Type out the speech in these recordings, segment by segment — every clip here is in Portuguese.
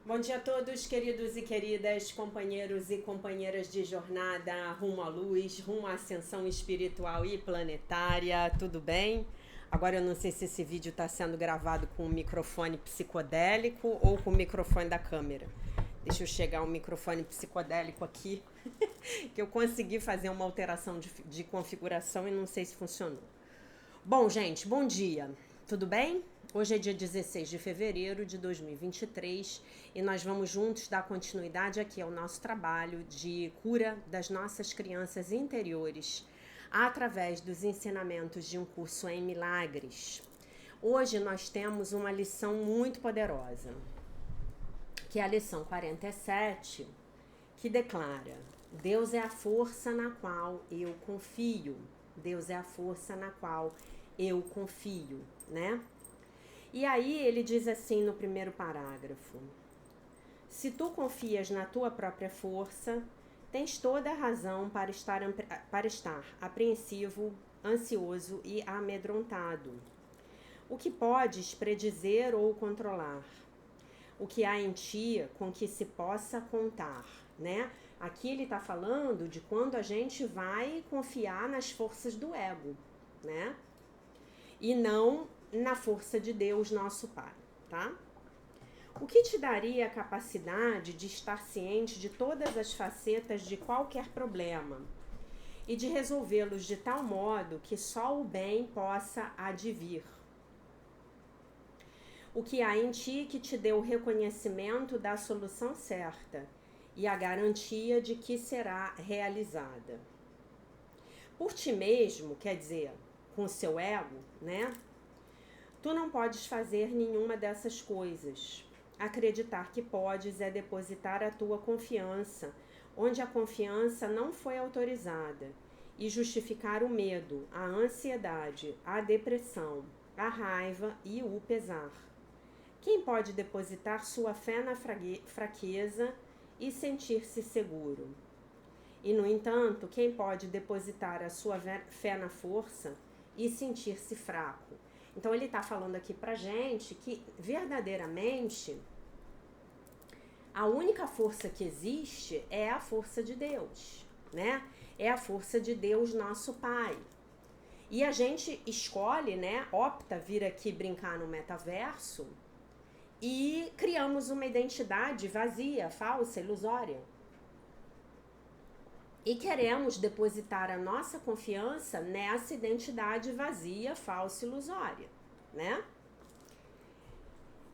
Bom dia a todos, queridos e queridas, companheiros e companheiras de jornada rumo à luz, rumo à ascensão espiritual e planetária, tudo bem? Agora eu não sei se esse vídeo está sendo gravado com o microfone psicodélico ou com o microfone da câmera. Deixa eu chegar um microfone psicodélico aqui, que eu consegui fazer uma alteração de configuração e não sei se funcionou. Bom, gente, bom dia, tudo bem? Hoje é dia 16 de fevereiro de 2023 e nós vamos juntos dar continuidade aqui ao nosso trabalho de cura das nossas crianças interiores através dos ensinamentos de um curso em milagres. Hoje nós temos uma lição muito poderosa, que é a lição 47, que declara: Deus é a força na qual eu confio. Deus é a força na qual eu confio, né? E aí ele diz assim no primeiro parágrafo: se tu confias na tua própria força, tens toda a razão para estar apreensivo, ansioso e amedrontado. O que podes predizer ou controlar? O que há em ti com que se possa contar, né? Aqui ele está falando de quando a gente vai confiar nas forças do ego, né? E não na força de Deus, nosso Pai, tá? O que te daria a capacidade de estar ciente de todas as facetas de qualquer problema e de resolvê-los de tal modo que só o bem possa advir? O que há em ti que te dê o reconhecimento da solução certa e a garantia de que será realizada? Por ti mesmo, quer dizer, com o seu ego, né? Tu não podes fazer nenhuma dessas coisas. Acreditar que podes é depositar a tua confiança onde a confiança não foi autorizada e justificar o medo, a ansiedade, a depressão, a raiva e o pesar. Quem pode depositar sua fé na fraqueza e sentir-se seguro? E, no entanto, quem pode depositar a sua fé na força e sentir-se fraco? Então ele está falando aqui pra gente que verdadeiramente a única força que existe é a força de Deus, né? É a força de Deus, nosso Pai. E a gente escolhe, né? Opta vir aqui brincar no metaverso e criamos uma identidade vazia, falsa, ilusória. E queremos depositar a nossa confiança nessa identidade vazia, falsa e ilusória, né?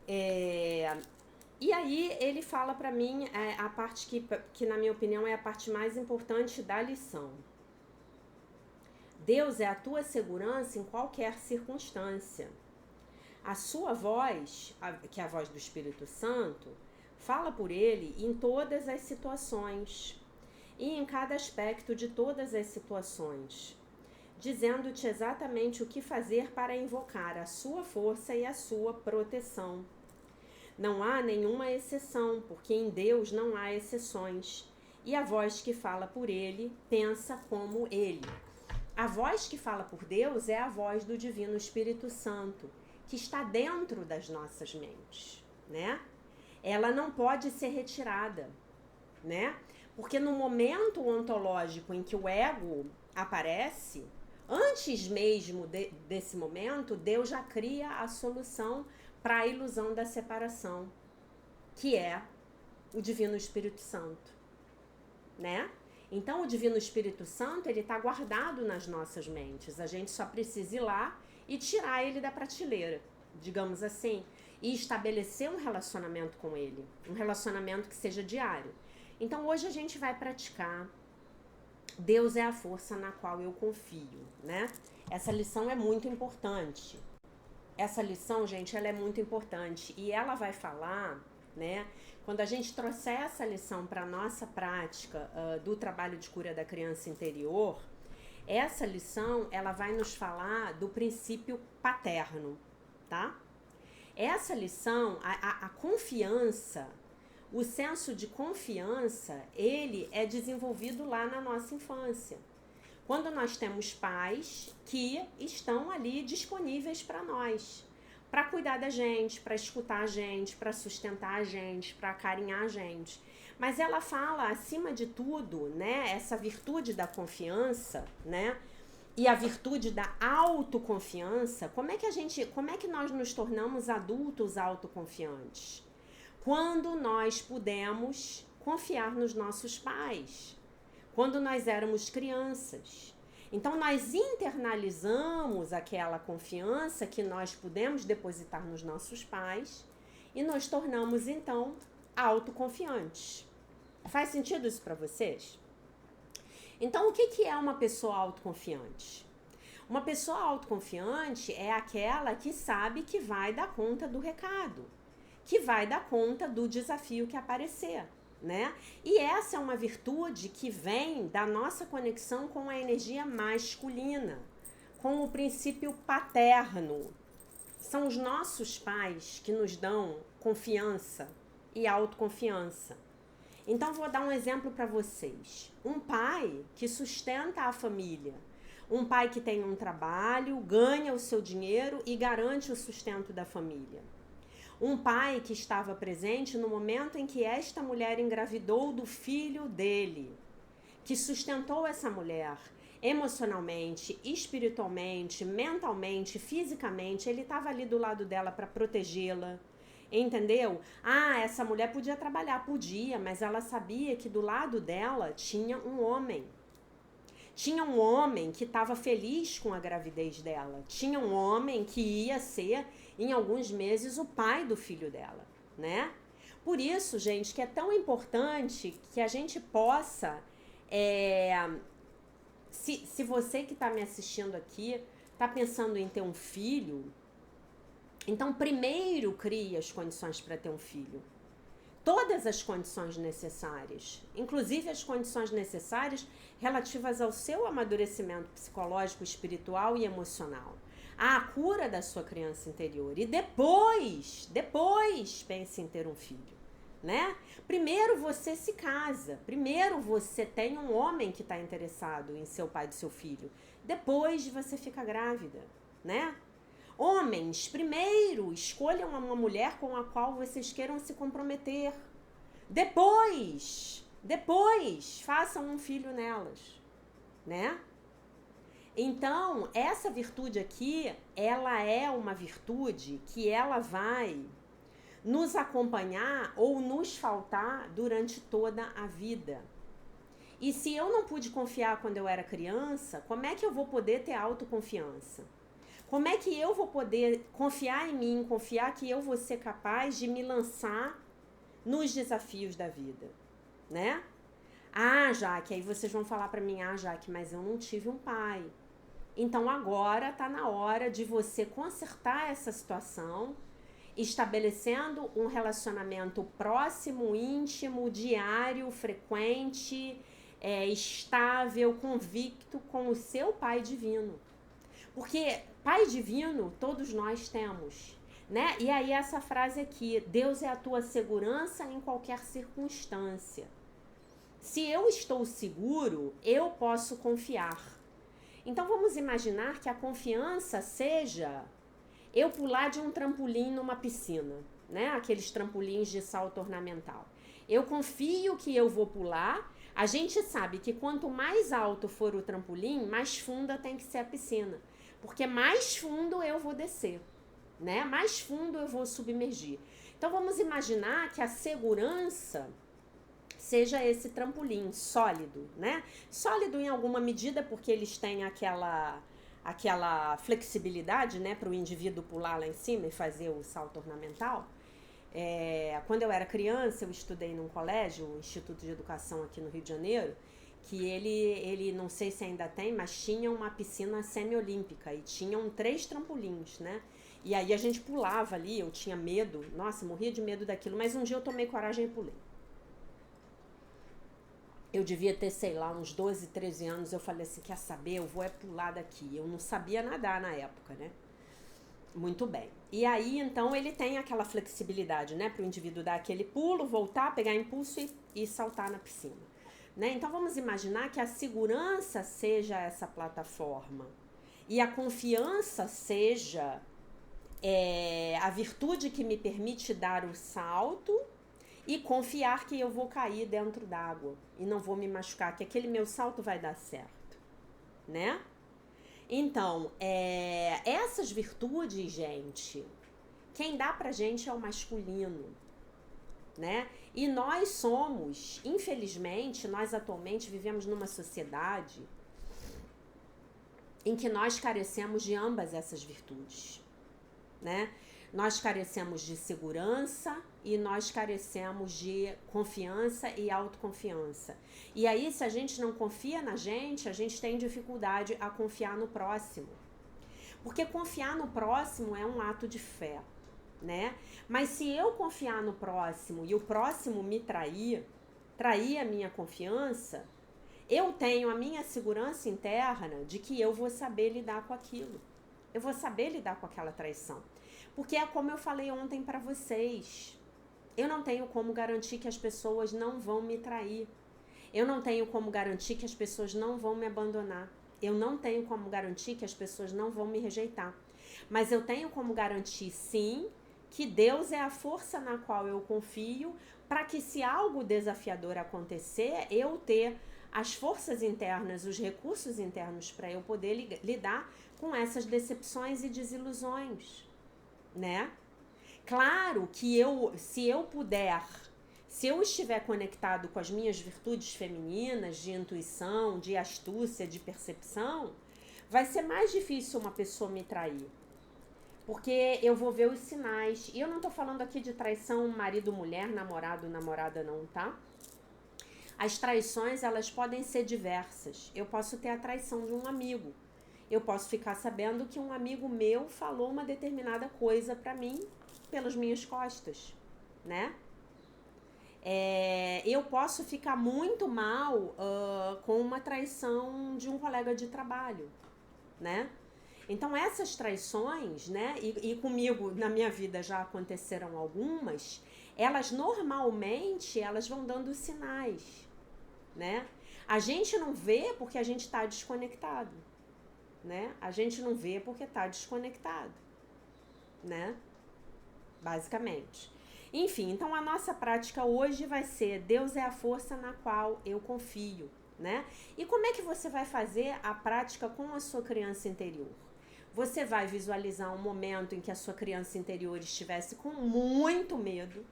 E aí ele fala pra mim a parte que na minha opinião é a parte mais importante da lição. Deus é a tua segurança em qualquer circunstância. A sua voz, que é a voz do Espírito Santo, fala por ele em todas as situações e em cada aspecto de todas as situações, dizendo-te exatamente o que fazer para invocar a sua força e a sua proteção. Não há nenhuma exceção, porque em Deus não há exceções, e a voz que fala por ele pensa como ele. A voz que fala por Deus é a voz do Divino Espírito Santo, que está dentro das nossas mentes, né? Ela não pode ser retirada, né? Porque no momento ontológico em que o ego aparece, antes mesmo desse momento, Deus já cria a solução para a ilusão da separação, que é o Divino Espírito Santo, né? Então o Divino Espírito Santo, ele está guardado nas nossas mentes, a gente só precisa ir lá e tirar ele da prateleira, digamos assim, e estabelecer um relacionamento com ele, um relacionamento que seja diário. Então hoje a gente vai praticar Deus é a força na qual eu confio, né? Essa lição é muito importante. Essa lição, gente, ela é muito importante e ela vai falar, né? Quando a gente trouxer essa lição para a nossa prática do trabalho de cura da criança interior, essa lição, ela vai nos falar do princípio paterno, tá? Essa lição, a confiança, o senso de confiança, ele é desenvolvido lá na nossa infância. Quando nós temos pais que estão ali disponíveis para nós, para cuidar da gente, para escutar a gente, para sustentar a gente, para acarinhar a gente. Mas ela fala, acima de tudo, né, essa virtude da confiança, né, e a virtude da autoconfiança. Como é que nós nos tornamos adultos autoconfiantes? Quando nós pudemos confiar nos nossos pais, quando nós éramos crianças. Então, nós internalizamos aquela confiança que nós pudemos depositar nos nossos pais e nos tornamos, então, autoconfiantes. Faz sentido isso para vocês? Então, o que é uma pessoa autoconfiante? Uma pessoa autoconfiante é aquela que sabe que vai dar conta do recado, que vai dar conta do desafio que aparecer, né? E essa é uma virtude que vem da nossa conexão com a energia masculina, com o princípio paterno. São os nossos pais que nos dão confiança e autoconfiança. Então, vou dar um exemplo para vocês. Um pai que sustenta a família, um pai que tem um trabalho, ganha o seu dinheiro e garante o sustento da família. Um pai que estava presente no momento em que esta mulher engravidou do filho dele, que sustentou essa mulher emocionalmente, espiritualmente, mentalmente, fisicamente. Ele estava ali do lado dela para protegê-la. Entendeu? Ah, essa mulher podia trabalhar, podia, mas ela sabia que do lado dela tinha um homem. Tinha um homem que estava feliz com a gravidez dela. Tinha um homem que ia ser, em alguns meses, o pai do filho dela, né? Por isso, gente, que é tão importante que a gente possa... Se você que está me assistindo aqui está pensando em ter um filho... Então, primeiro crie as condições para ter um filho. Todas as condições necessárias, inclusive as condições necessárias relativas ao seu amadurecimento psicológico, espiritual e emocional. À cura da sua criança interior. E depois pense em ter um filho, né? Primeiro você se casa. Primeiro você tem um homem que está interessado em ser o pai do seu filho. Depois você fica grávida, né? Homens, primeiro escolham uma mulher com a qual vocês queiram se comprometer. Depois façam um filho nelas, né? Então, essa virtude aqui, ela é uma virtude que ela vai nos acompanhar ou nos faltar durante toda a vida. E se eu não pude confiar quando eu era criança, como é que eu vou poder ter autoconfiança? Como é que eu vou poder confiar em mim, confiar que eu vou ser capaz de me lançar nos desafios da vida, né? Ah, Jaque, aí vocês vão falar pra mim, ah, Jaque, mas eu não tive um pai. Então agora tá na hora de você consertar essa situação, estabelecendo um relacionamento próximo, íntimo, diário, frequente, estável, convicto com o seu pai divino. Porque pai divino todos nós temos, né? E aí essa frase aqui, Deus é a tua segurança em qualquer circunstância. Se eu estou seguro, eu posso confiar. Então vamos imaginar que a confiança seja eu pular de um trampolim numa piscina, né? Aqueles trampolins de salto ornamental. Eu confio que eu vou pular. A gente sabe que quanto mais alto for o trampolim, mais funda tem que ser a piscina. Porque mais fundo eu vou descer, né? Mais fundo eu vou submergir. Então vamos imaginar que a segurança seja esse trampolim sólido, né? Sólido em alguma medida porque eles têm aquela flexibilidade, né, para o indivíduo pular lá em cima e fazer o salto ornamental. Quando eu era criança, eu estudei num colégio, um Instituto de Educação aqui no Rio de Janeiro, que ele não sei se ainda tem, mas tinha uma piscina semi-olímpica e tinham 3 trampolins, né? E aí a gente pulava ali, eu tinha medo, nossa, morria de medo daquilo, mas um dia eu tomei coragem e pulei. Eu devia ter, sei lá, uns 12, 13 anos, eu falei assim, quer saber, eu vou pular daqui. Eu não sabia nadar na época, né? Muito bem. E aí, então, ele tem aquela flexibilidade, né? Para o indivíduo dar aquele pulo, voltar, pegar impulso e saltar na piscina. Né? Então, vamos imaginar que a segurança seja essa plataforma. E a confiança seja É a virtude que me permite dar o salto e confiar que eu vou cair dentro d'água e não vou me machucar, que aquele meu salto vai dar certo, né? Então, essas virtudes, gente, quem dá pra gente é o masculino, né? E nós somos, infelizmente, nós atualmente vivemos numa sociedade em que nós carecemos de ambas essas virtudes, né? Nós carecemos de segurança e nós carecemos de confiança e autoconfiança. E aí, se a gente não confia na gente, a gente tem dificuldade a confiar no próximo. Porque confiar no próximo é um ato de fé, né? Mas se eu confiar no próximo e o próximo me trair a minha confiança, eu tenho a minha segurança interna de que eu vou saber lidar com aquilo. Eu vou saber lidar com aquela traição. Porque é como eu falei ontem pra vocês. Eu não tenho como garantir que as pessoas não vão me trair. Eu não tenho como garantir que as pessoas não vão me abandonar. Eu não tenho como garantir que as pessoas não vão me rejeitar. Mas eu tenho como garantir, sim, que Deus é a força na qual eu confio para que, se algo desafiador acontecer, eu ter as forças internas, os recursos internos para eu poder lidar com essas decepções e desilusões, né? Claro que se eu estiver conectado com as minhas virtudes femininas, de intuição, de astúcia, de percepção, vai ser mais difícil uma pessoa me trair. Porque eu vou ver os sinais. E eu não tô falando aqui de traição marido-mulher, namorado-namorada não, tá? As traições, elas podem ser diversas. Eu posso ter a traição de um amigo. Eu posso ficar sabendo que um amigo meu falou uma determinada coisa pra mim pelas minhas costas, né? Eu posso ficar muito mal com uma traição de um colega de trabalho, né? Então essas traições, né, e comigo na minha vida já aconteceram algumas, elas normalmente elas vão dando sinais, né? A gente não vê porque a gente está desconectado, né? A gente não vê porque está desconectado, né? Basicamente. Enfim, então a nossa prática hoje vai ser Deus é a força na qual eu confio, né? E como é que você vai fazer a prática com a sua criança interior? Você vai visualizar um momento em que a sua criança interior estivesse com muito medo,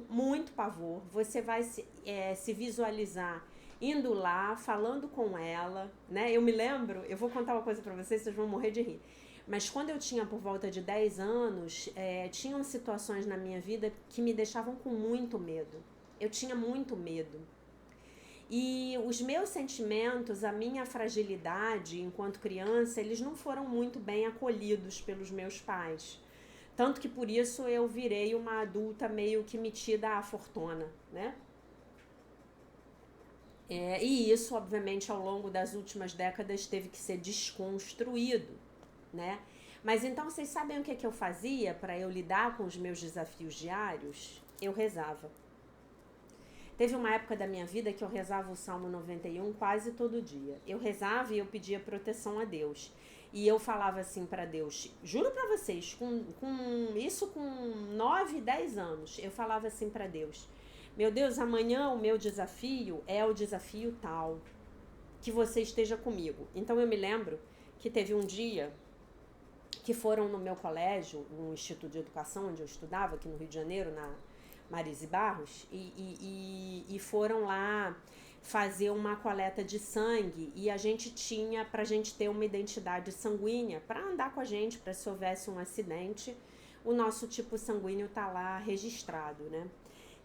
muito pavor. Você vai se visualizar indo lá, falando com ela, né? Eu me lembro, eu vou contar uma coisa pra vocês vão morrer de rir. Mas quando eu tinha por volta de 10 anos, tinham situações na minha vida que me deixavam com muito medo. Eu tinha muito medo. E os meus sentimentos, a minha fragilidade enquanto criança, eles não foram muito bem acolhidos pelos meus pais. Tanto que por isso eu virei uma adulta meio que metida à fortuna, né? E isso, obviamente, ao longo das últimas décadas teve que ser desconstruído, né? Mas então vocês sabem o que eu fazia para eu lidar com os meus desafios diários? Eu rezava. Teve uma época da minha vida que eu rezava o Salmo 91 quase todo dia. Eu rezava e eu pedia proteção a Deus. E eu falava assim para Deus, juro para vocês, com 9, 10 anos, eu falava assim para Deus, meu Deus, amanhã o meu desafio é o desafio tal, que você esteja comigo. Então eu me lembro que teve um dia que foram no meu colégio, no Instituto de Educação onde eu estudava, aqui no Rio de Janeiro, na Marise Barros, e foram lá fazer uma coleta de sangue e a gente tinha, pra gente ter uma identidade sanguínea, para andar com a gente, para se houvesse um acidente, o nosso tipo sanguíneo tá lá registrado, né?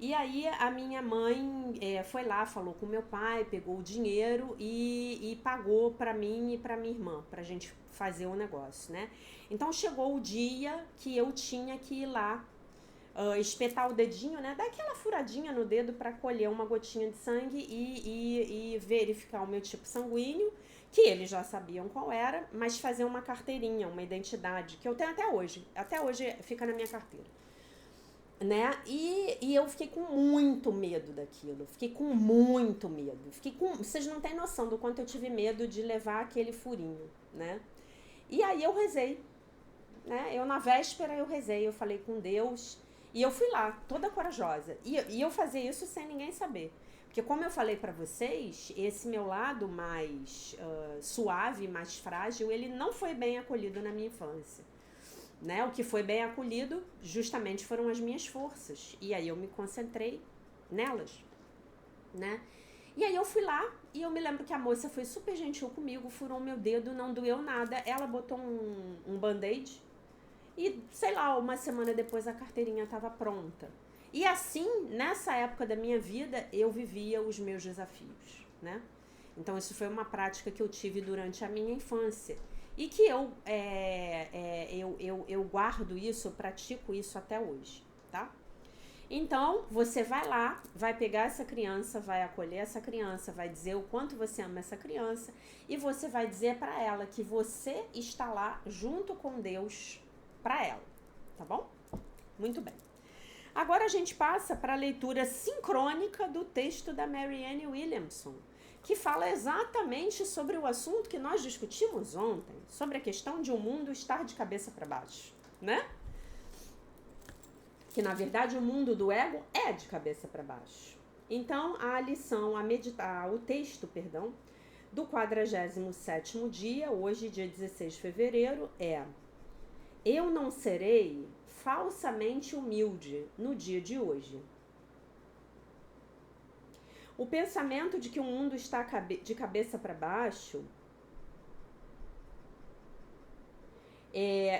E aí a minha mãe foi lá, falou com meu pai, pegou o dinheiro e pagou para mim e para minha irmã, pra gente fazer o negócio, né? Então chegou o dia que eu tinha que ir lá espetar o dedinho, né? Dar aquela furadinha no dedo para colher uma gotinha de sangue e verificar o meu tipo sanguíneo, que eles já sabiam qual era, mas fazer uma carteirinha, uma identidade, que eu tenho até hoje. Até hoje fica na minha carteira. Né? E eu fiquei com muito medo daquilo. Fiquei com muito medo. Vocês não têm noção do quanto eu tive medo de levar aquele furinho, né? E aí eu rezei. né? Eu na véspera eu rezei, eu falei com Deus e eu fui lá, toda corajosa. E eu fazia isso sem ninguém saber. Porque como eu falei pra vocês, esse meu lado mais suave, mais frágil, ele não foi bem acolhido na minha infância. Né? O que foi bem acolhido justamente foram as minhas forças. E aí eu me concentrei nelas, né? E aí eu fui lá e eu me lembro que a moça foi super gentil comigo, furou meu dedo, não doeu nada. Ela botou um band-aid e, sei lá, uma semana depois a carteirinha estava pronta. E assim, nessa época da minha vida, eu vivia os meus desafios, né? Então isso foi uma prática que eu tive durante a minha infância. E que eu guardo isso, eu pratico isso até hoje, tá? Então, você vai lá, vai pegar essa criança, vai acolher essa criança, vai dizer o quanto você ama essa criança e você vai dizer para ela que você está lá junto com Deus para ela, tá bom? Muito bem. Agora a gente passa para a leitura sincrônica do texto da Marianne Williamson, que fala exatamente sobre o assunto que nós discutimos ontem, sobre a questão de o mundo estar de cabeça para baixo, né? Que na verdade o mundo do ego é de cabeça para baixo. Então a lição, o texto, do 47º dia, hoje dia 16 de fevereiro, é: eu não serei falsamente humilde no dia de hoje. O pensamento de que o mundo está de cabeça para baixo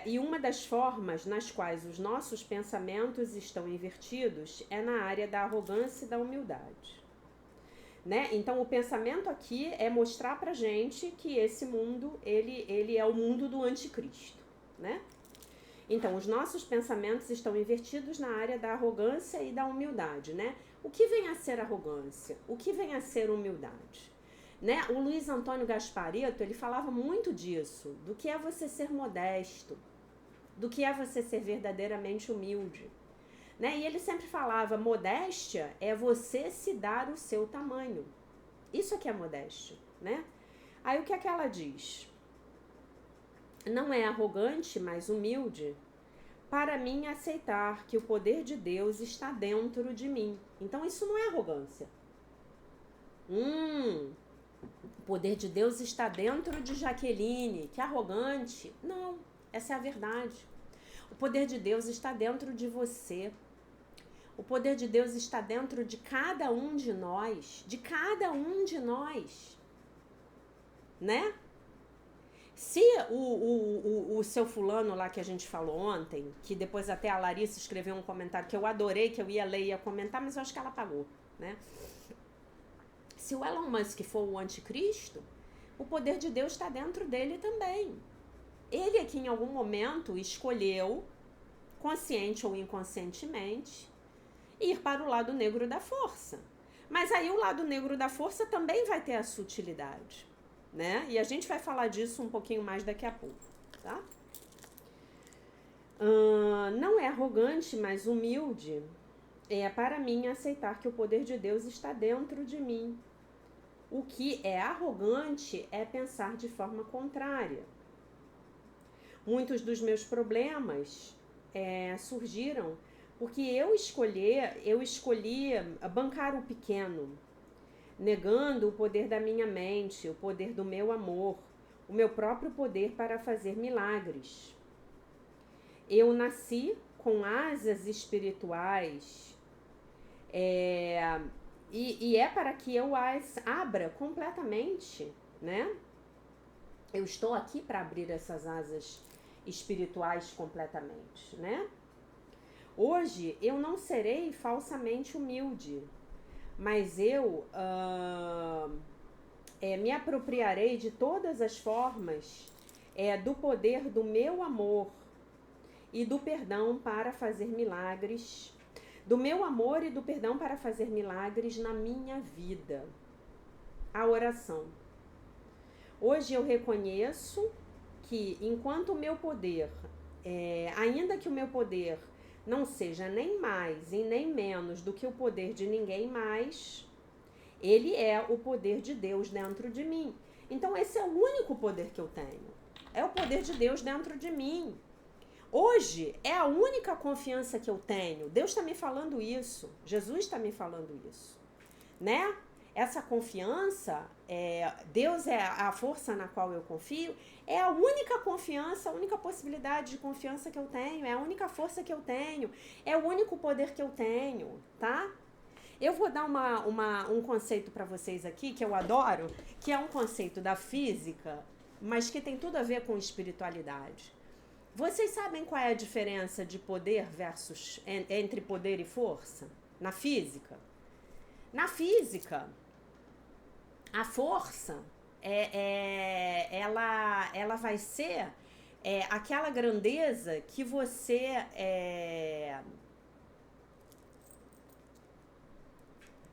e uma das formas nas quais os nossos pensamentos estão invertidos é na área da arrogância e da humildade. Né? Então, o pensamento aqui é mostrar pra gente que esse mundo, ele é o mundo do anticristo, né? Então, os nossos pensamentos estão invertidos na área da arrogância e da humildade, né? O que vem a ser arrogância? O que vem a ser humildade? Né? O Luiz Antônio Gasparetto, ele falava muito disso, do que é você ser modesto, do que é você ser verdadeiramente humilde. Né? E ele sempre falava, modéstia é você se dar o seu tamanho. Isso aqui é modéstia, né? Aí o que é que ela diz? Não é arrogante, mas humilde, para mim aceitar que o poder de Deus está dentro de mim. Então isso não é arrogância. O poder de Deus está dentro de Jaqueline, que arrogante. Não, essa é a verdade. O poder de Deus está dentro de você. O poder de Deus está dentro de cada um de nós. De cada um de nós. Né? Se o seu fulano lá que a gente falou ontem, que depois até a Larissa escreveu um comentário que eu adorei, que eu ia ler e ia comentar, mas eu acho que ela apagou, né? Se o Elon Musk for o anticristo, o poder de Deus está dentro dele também. Ele é que em algum momento escolheu, consciente ou inconscientemente, ir para o lado negro da força. Mas aí o lado negro da força também vai ter a sutilidade, né? E a gente vai falar disso um pouquinho mais daqui a pouco, tá? Não é arrogante, mas humilde. É para mim aceitar que o poder de Deus está dentro de mim. O que é arrogante é pensar de forma contrária. Muitos dos meus problemas surgiram porque eu escolhi bancar o pequeno, negando o poder da minha mente, o poder do meu amor, o meu próprio poder para fazer milagres. Eu nasci com asas espirituais e é para que eu as abra completamente, né? Eu estou aqui para abrir essas asas espirituais completamente, né? Hoje eu não serei falsamente humilde, mas eu me apropriarei de todas as formas do poder do meu amor e do perdão para fazer milagres, do meu amor e do perdão para fazer milagres na minha vida. A oração. Hoje eu reconheço que enquanto o meu poder, ainda que o meu poder não seja nem mais e nem menos do que o poder de ninguém mais, ele é o poder de Deus dentro de mim. Então esse é o único poder que eu tenho. É o poder de Deus dentro de mim. Hoje é a única confiança que eu tenho. Deus está me falando isso. Jesus está me falando isso, né? Essa confiança, Deus é a força na qual eu confio, é a única confiança, a única possibilidade de confiança que eu tenho, é a única força que eu tenho, é o único poder que eu tenho, tá? Eu vou dar um conceito para vocês aqui, que eu adoro, que é um conceito da física, mas que tem tudo a ver com espiritualidade. Vocês sabem qual é a diferença de poder entre poder e força? Na física? Na física, a força, ela vai ser aquela grandeza que você...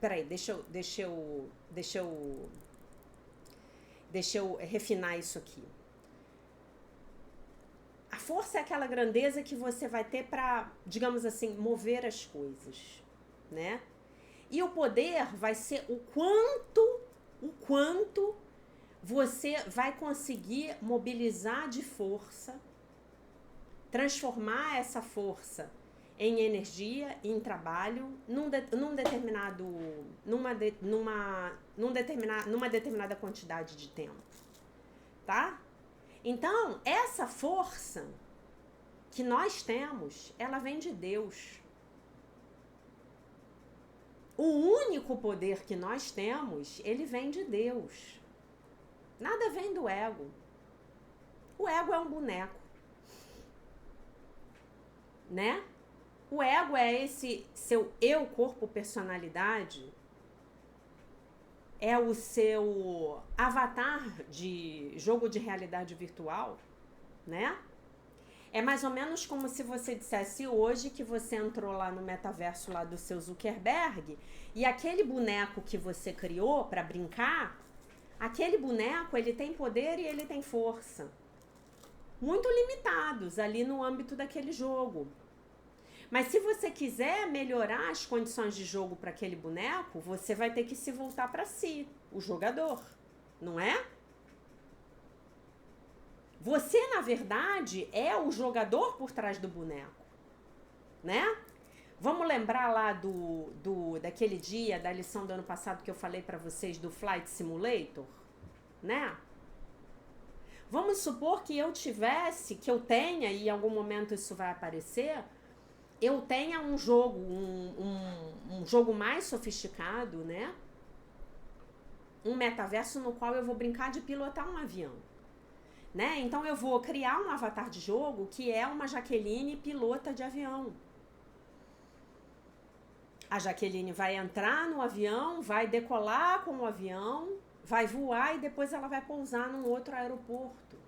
Peraí, deixa eu refinar isso aqui. A força é aquela grandeza que você vai ter para, digamos assim, mover as coisas, né? E o poder vai ser o quanto você vai conseguir mobilizar de força, transformar essa força em energia, em trabalho, numa determinada quantidade de tempo, tá? Então, essa força que nós temos, ela vem de Deus. O único poder que nós temos, ele vem de Deus. Nada vem do ego. O ego é um boneco, né? O ego é esse seu eu, corpo, personalidade. É o seu avatar de jogo de realidade virtual, né? É mais ou menos como se você dissesse hoje que você entrou lá no metaverso lá do seu Zuckerberg e aquele boneco que você criou para brincar, aquele boneco, ele tem poder e ele tem força. Muito limitados ali no âmbito daquele jogo. Mas se você quiser melhorar as condições de jogo para aquele boneco, você vai ter que se voltar para si, o jogador, não é? Você, na verdade, é o jogador por trás do boneco, né? Vamos lembrar lá daquele dia, da lição do ano passado que eu falei para vocês do Flight Simulator, né? Vamos supor que eu tenha, e em algum momento isso vai aparecer, eu tenha um jogo, um jogo mais sofisticado, né? Um metaverso no qual eu vou brincar de pilotar um avião, né? Então eu vou criar um avatar de jogo que é uma Jaqueline pilota de avião. A Jaqueline vai entrar no avião, vai decolar com o avião, vai voar e depois ela vai pousar num outro aeroporto.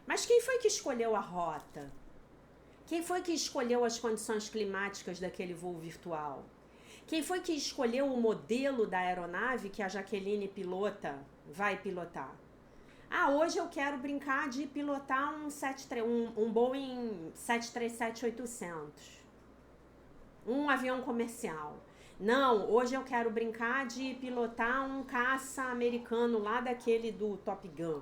Mas quem foi que escolheu a rota? Quem foi que escolheu as condições climáticas daquele voo virtual? Quem foi que escolheu o modelo da aeronave que a Jaqueline vai pilotar? Ah, hoje eu quero brincar de pilotar um Boeing 737-800. Um avião comercial. Não, hoje eu quero brincar de pilotar um caça americano lá daquele do Top Gun.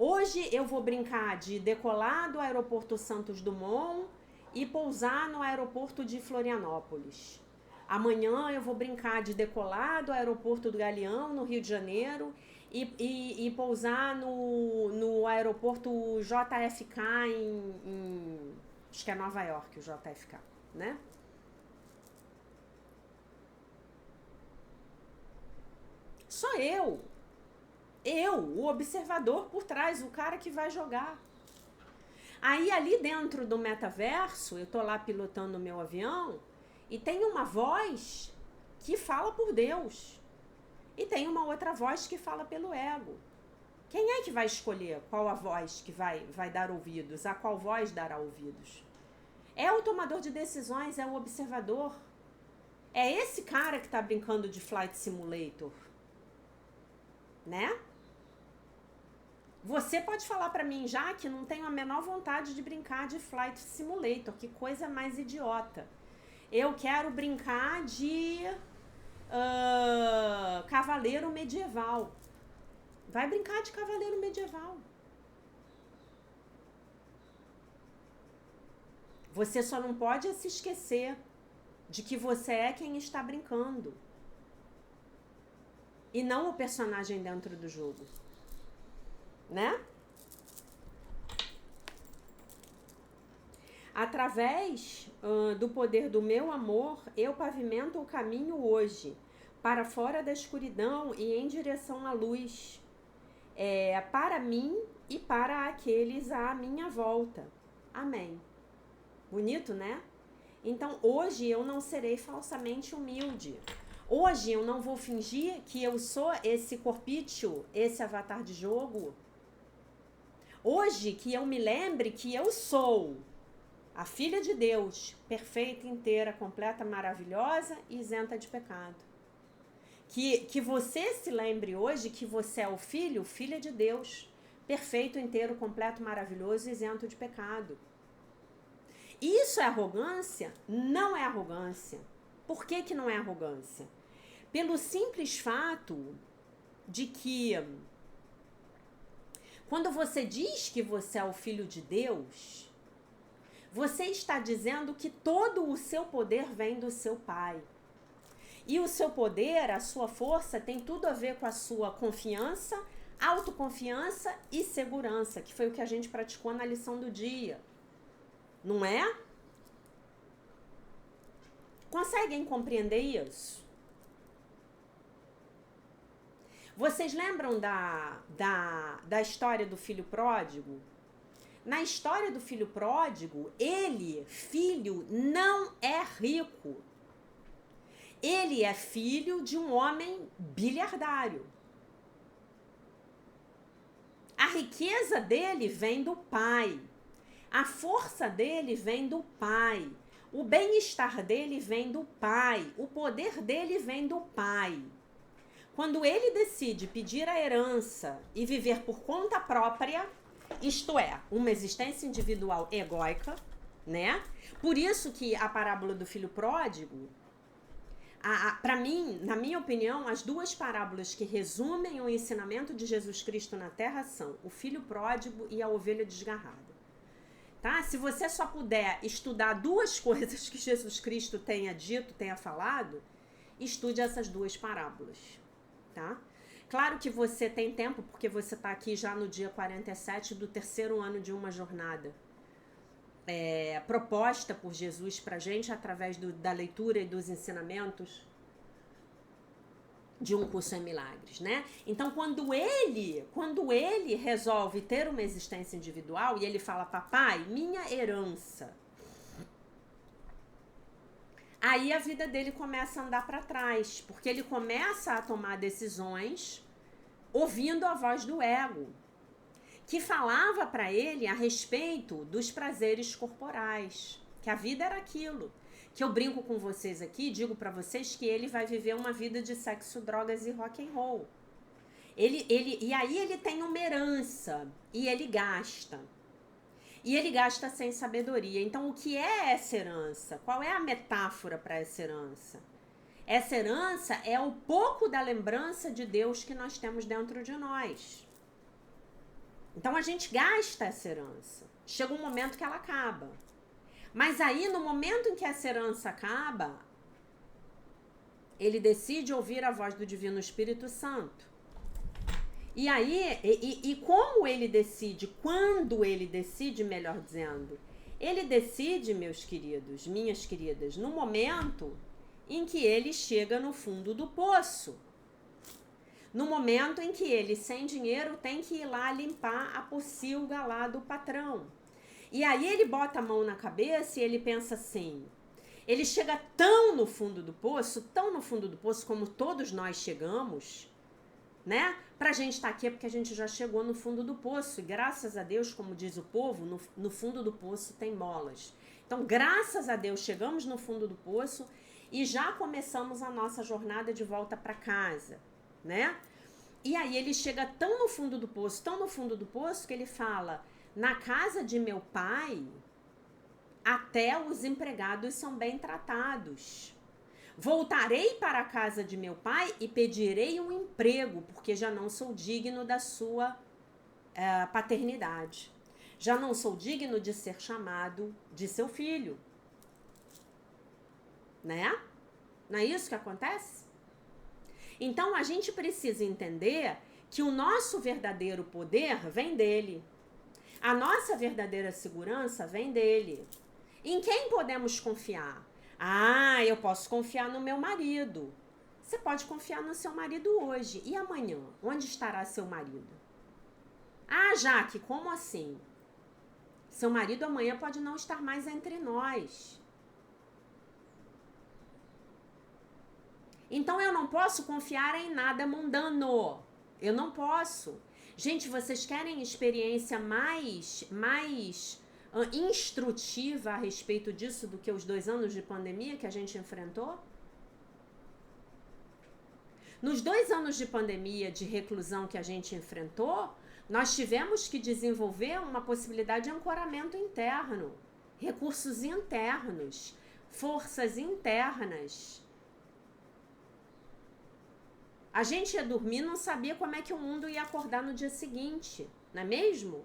Hoje eu vou brincar de decolar do aeroporto Santos Dumont e pousar no aeroporto de Florianópolis. Amanhã eu vou brincar de decolar do aeroporto do Galeão, no Rio de Janeiro, e pousar no aeroporto JFK acho que é Nova York, o JFK, né? Sou eu, o observador por trás, o cara que vai jogar. Aí ali dentro do metaverso, eu tô lá pilotando o meu avião e tem uma voz que fala por Deus. E tem uma outra voz que fala pelo ego. Quem é que vai escolher qual a voz que vai dar ouvidos? A qual voz dará ouvidos? É o tomador de decisões, é o observador. É esse cara que tá brincando de Flight Simulator, né? Você pode falar pra mim já que não tenho a menor vontade de brincar de Flight Simulator. Que coisa mais idiota. Eu quero brincar de cavaleiro medieval. Vai brincar de cavaleiro medieval. Você só não pode se esquecer de que você é quem está brincando. E não o personagem dentro do jogo. Né? Através do poder do meu amor, eu pavimento o caminho hoje, para fora da escuridão e em direção à luz, para mim e para aqueles à minha volta. Amém. Bonito, né? Então, hoje eu não serei falsamente humilde. Hoje eu não vou fingir que eu sou esse corpício, esse avatar de jogo. Hoje que eu me lembre que eu sou a filha de Deus, perfeita, inteira, completa, maravilhosa e isenta de pecado. Que você se lembre hoje que você é o filho, filha de Deus, perfeito, inteiro, completo, maravilhoso e isento de pecado. Isso é arrogância? Não é arrogância. Por que que não é arrogância? Pelo simples fato de que quando você diz que você é o filho de Deus, você está dizendo que todo o seu poder vem do seu Pai. E o seu poder, a sua força, tem tudo a ver com a sua confiança, autoconfiança e segurança, que foi o que a gente praticou na lição do dia. Não é? Conseguem compreender isso? Vocês lembram da história do filho pródigo? Na história do filho pródigo, ele, filho, não é rico. Ele é filho de um homem bilhardário. A riqueza dele vem do pai. A força dele vem do pai. O bem-estar dele vem do pai. O poder dele vem do pai. Quando ele decide pedir a herança e viver por conta própria, isto é, uma existência individual egóica, né? Por isso que a parábola do filho pródigo, para mim, na minha opinião, as duas parábolas que resumem o ensinamento de Jesus Cristo na Terra são o filho pródigo e a ovelha desgarrada. Tá? Se você só puder estudar duas coisas que Jesus Cristo tenha dito, tenha falado, estude essas duas parábolas, tá? Claro que você tem tempo, porque você está aqui já no dia 47 do terceiro ano de uma jornada proposta por Jesus para a gente através da leitura e dos ensinamentos de um curso em milagres, né? Então, quando ele resolve ter uma existência individual e ele fala, papai, minha herança, aí a vida dele começa a andar para trás, porque ele começa a tomar decisões ouvindo a voz do ego, que falava para ele a respeito dos prazeres corporais, que a vida era aquilo. Que eu brinco com vocês aqui, digo para vocês que ele vai viver uma vida de sexo, drogas e rock and roll. E aí ele tem uma herança e ele gasta. E ele gasta sem sabedoria. Então, o que é essa herança? Qual é a metáfora para essa herança? Essa herança é o pouco da lembrança de Deus que nós temos dentro de nós. Então, a gente gasta essa herança. Chega um momento que ela acaba. Mas aí, no momento em que essa herança acaba, ele decide ouvir a voz do Divino Espírito Santo. E aí, e como ele decide, quando ele decide, melhor dizendo, ele decide, meus queridos, minhas queridas, no momento em que ele chega no fundo do poço. No momento em que ele, sem dinheiro, tem que ir lá limpar a pocilga lá do patrão. E aí ele bota a mão na cabeça e ele pensa assim, ele chega tão no fundo do poço como todos nós chegamos, né? Pra gente estar aqui é porque a gente já chegou no fundo do poço. E graças a Deus, como diz o povo, no fundo do poço tem molas. Então, graças a Deus, chegamos no fundo do poço e já começamos a nossa jornada de volta para casa, né? E aí ele chega tão no fundo do poço, que ele fala, na casa de meu pai, até os empregados são bem tratados. Voltarei para a casa de meu pai e pedirei um emprego, porque já não sou digno da sua paternidade. Já não sou digno de ser chamado de seu filho. Né? Não é isso que acontece? Então a gente precisa entender que o nosso verdadeiro poder vem dele. A nossa verdadeira segurança vem dele. Em quem podemos confiar? Ah, eu posso confiar no meu marido. Você pode confiar no seu marido hoje. E amanhã? Onde estará seu marido? Ah, Jaque, como assim? Seu marido amanhã pode não estar mais entre nós. Então eu não posso confiar em nada mundano. Eu não posso. Gente, vocês querem experiência mais instrutiva a respeito disso do que os 2 anos de pandemia que a gente enfrentou? Nos 2 anos de pandemia, de reclusão que a gente enfrentou, nós tivemos que desenvolver uma possibilidade de ancoramento interno, recursos internos, forças internas. A gente ia dormir e não sabia como é que o mundo ia acordar no dia seguinte, não é mesmo?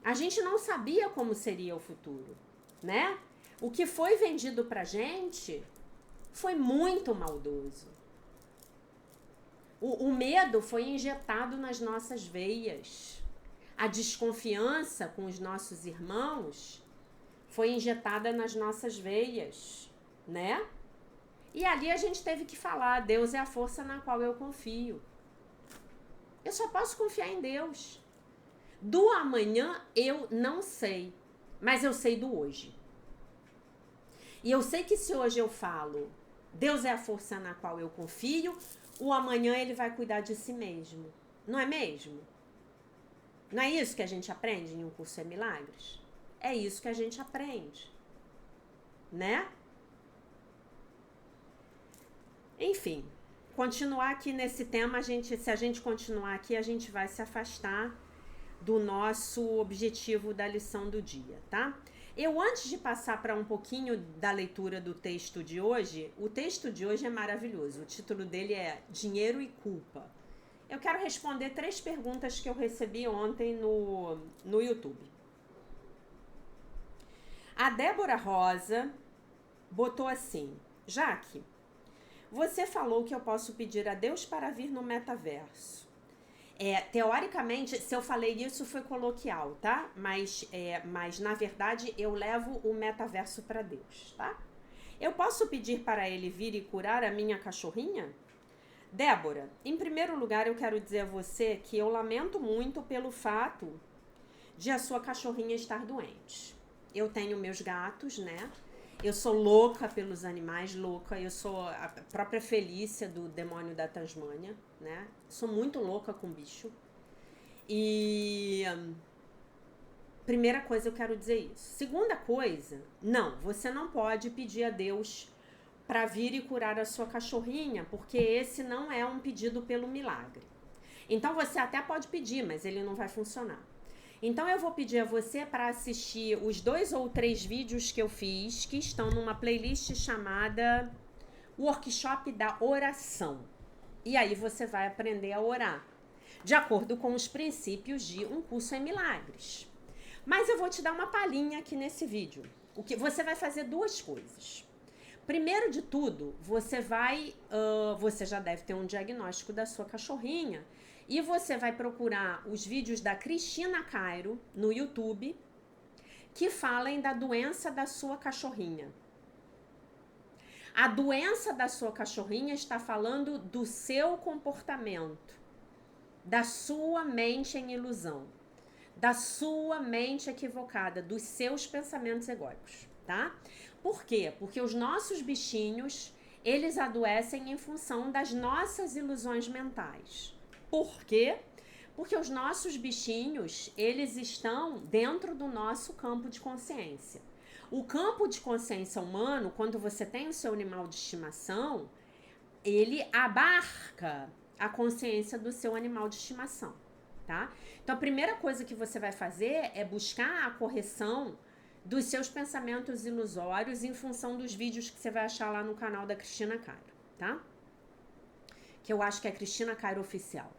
A gente não sabia como seria o futuro, né? O que foi vendido pra gente foi muito maldoso. O medo foi injetado nas nossas veias. A desconfiança com os nossos irmãos foi injetada nas nossas veias, né? E ali a gente teve que falar, Deus é a força na qual eu confio. Eu só posso confiar em Deus. Do amanhã eu não sei, mas eu sei do hoje. E eu sei que se hoje eu falo, Deus é a força na qual eu confio, o amanhã ele vai cuidar de si mesmo. Não é mesmo? Não é isso que a gente aprende em um curso de milagres? É isso que a gente aprende, né? Enfim, continuar aqui nesse tema, se a gente continuar aqui, a gente vai se afastar do nosso objetivo da lição do dia, tá? Eu, antes de passar para um pouquinho da leitura do texto de hoje, o texto de hoje é maravilhoso. O título dele é Dinheiro e Culpa. Eu quero responder 3 perguntas que eu recebi ontem no YouTube. A Débora Rosa botou assim: Jaque, você falou que eu posso pedir a Deus para vir no metaverso. Teoricamente, se eu falei isso foi coloquial, tá? Mas na verdade eu levo o metaverso para Deus, tá? Eu posso pedir para ele vir e curar a minha cachorrinha? Débora, em primeiro lugar eu quero dizer a você que eu lamento muito pelo fato de a sua cachorrinha estar doente. Eu tenho meus gatos, né? Eu sou louca pelos animais, louca. Eu sou a própria Felícia do Demônio da Tasmânia, né? Sou muito louca com bicho. E primeira coisa, eu quero dizer isso. Segunda coisa, não, você não pode pedir a Deus para vir e curar a sua cachorrinha, porque esse não é um pedido pelo milagre. Então você até pode pedir, mas ele não vai funcionar. Então eu vou pedir a você para assistir os 2 ou 3 vídeos que eu fiz, que estão numa playlist chamada Workshop da Oração. E aí você vai aprender a orar, de acordo com os princípios de um curso em milagres. Mas eu vou te dar uma palhinha aqui nesse vídeo. Você vai fazer 2 coisas. Primeiro de tudo, você já deve ter um diagnóstico da sua cachorrinha. E você vai procurar os vídeos da Cristina Cairo no YouTube, que falem da doença da sua cachorrinha. A doença da sua cachorrinha está falando do seu comportamento, da sua mente em ilusão, da sua mente equivocada, dos seus pensamentos egóicos, tá? Por quê? Porque os nossos bichinhos, eles adoecem em função das nossas ilusões mentais. Por quê? Porque os nossos bichinhos, eles estão dentro do nosso campo de consciência. O campo de consciência humano, quando você tem o seu animal de estimação, ele abarca a consciência do seu animal de estimação, tá? Então, a primeira coisa que você vai fazer é buscar a correção dos seus pensamentos ilusórios em função dos vídeos que você vai achar lá no canal da Cristina Cairo, tá? Que eu acho que é Cristina Cairo Oficial.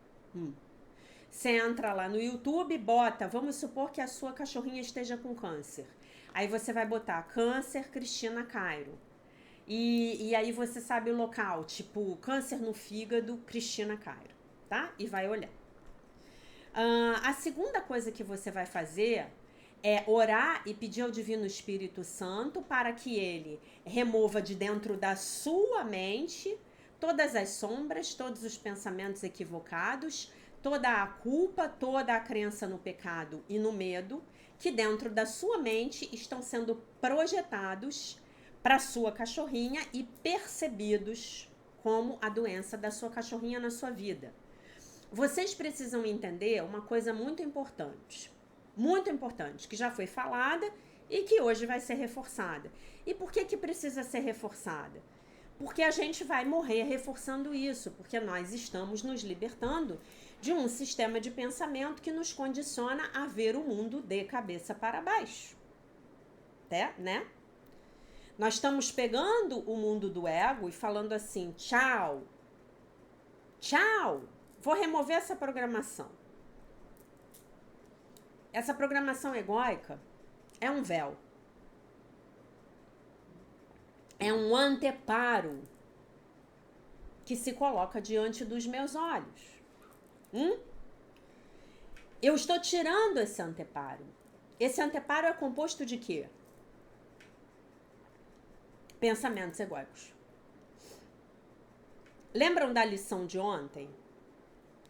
Você entra lá no YouTube, bota, vamos supor que a sua cachorrinha esteja com câncer. Aí você vai botar câncer Cristina Cairo. E aí você sabe o local, tipo câncer no fígado Cristina Cairo, tá? E vai olhar. A segunda coisa que você vai fazer é orar e pedir ao Divino Espírito Santo para que ele remova de dentro da sua mente todas as sombras, todos os pensamentos equivocados, toda a culpa, toda a crença no pecado e no medo que dentro da sua mente estão sendo projetados para sua cachorrinha e percebidos como a doença da sua cachorrinha na sua vida. Vocês precisam entender uma coisa muito importante, que já foi falada e que hoje vai ser reforçada. E por que precisa ser reforçada? Porque a gente vai morrer reforçando isso, porque nós estamos nos libertando de um sistema de pensamento que nos condiciona a ver o mundo de cabeça para baixo. Né? Nós estamos pegando o mundo do ego e falando assim, tchau, vou remover essa programação. Essa programação egóica é um véu. É um anteparo que se coloca diante dos meus olhos. Eu estou tirando esse anteparo. Esse anteparo é composto de quê? Pensamentos egóicos. Lembram da lição de ontem?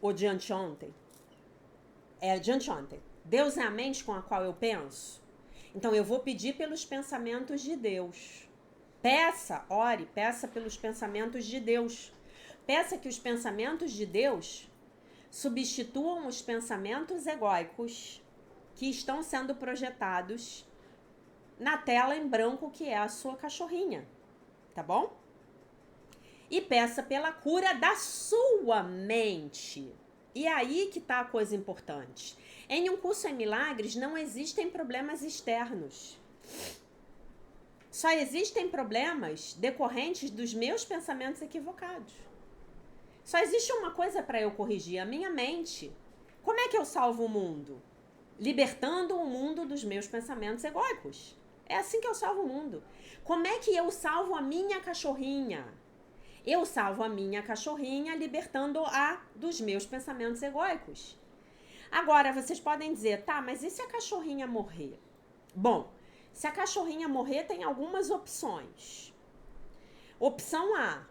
Ou de anteontem? É de anteontem. Deus é a mente com a qual eu penso? Então eu vou pedir pelos pensamentos de Deus. Ore, peça pelos pensamentos de Deus. Peça que os pensamentos de Deus substituam os pensamentos egóicos que estão sendo projetados na tela em branco que é a sua cachorrinha, tá bom? E peça pela cura da sua mente. E aí que tá a coisa importante. Em um curso em milagres não existem problemas externos. Só existem problemas decorrentes dos meus pensamentos equivocados. Só existe uma coisa para eu corrigir, a minha mente. Como é que eu salvo o mundo? Libertando o mundo dos meus pensamentos egóicos. É assim que eu salvo o mundo. Como é que eu salvo a minha cachorrinha? Eu salvo a minha cachorrinha libertando-a dos meus pensamentos egóicos. Agora, vocês podem dizer, tá, mas e se a cachorrinha morrer? Bom, se a cachorrinha morrer, tem algumas opções. Opção A,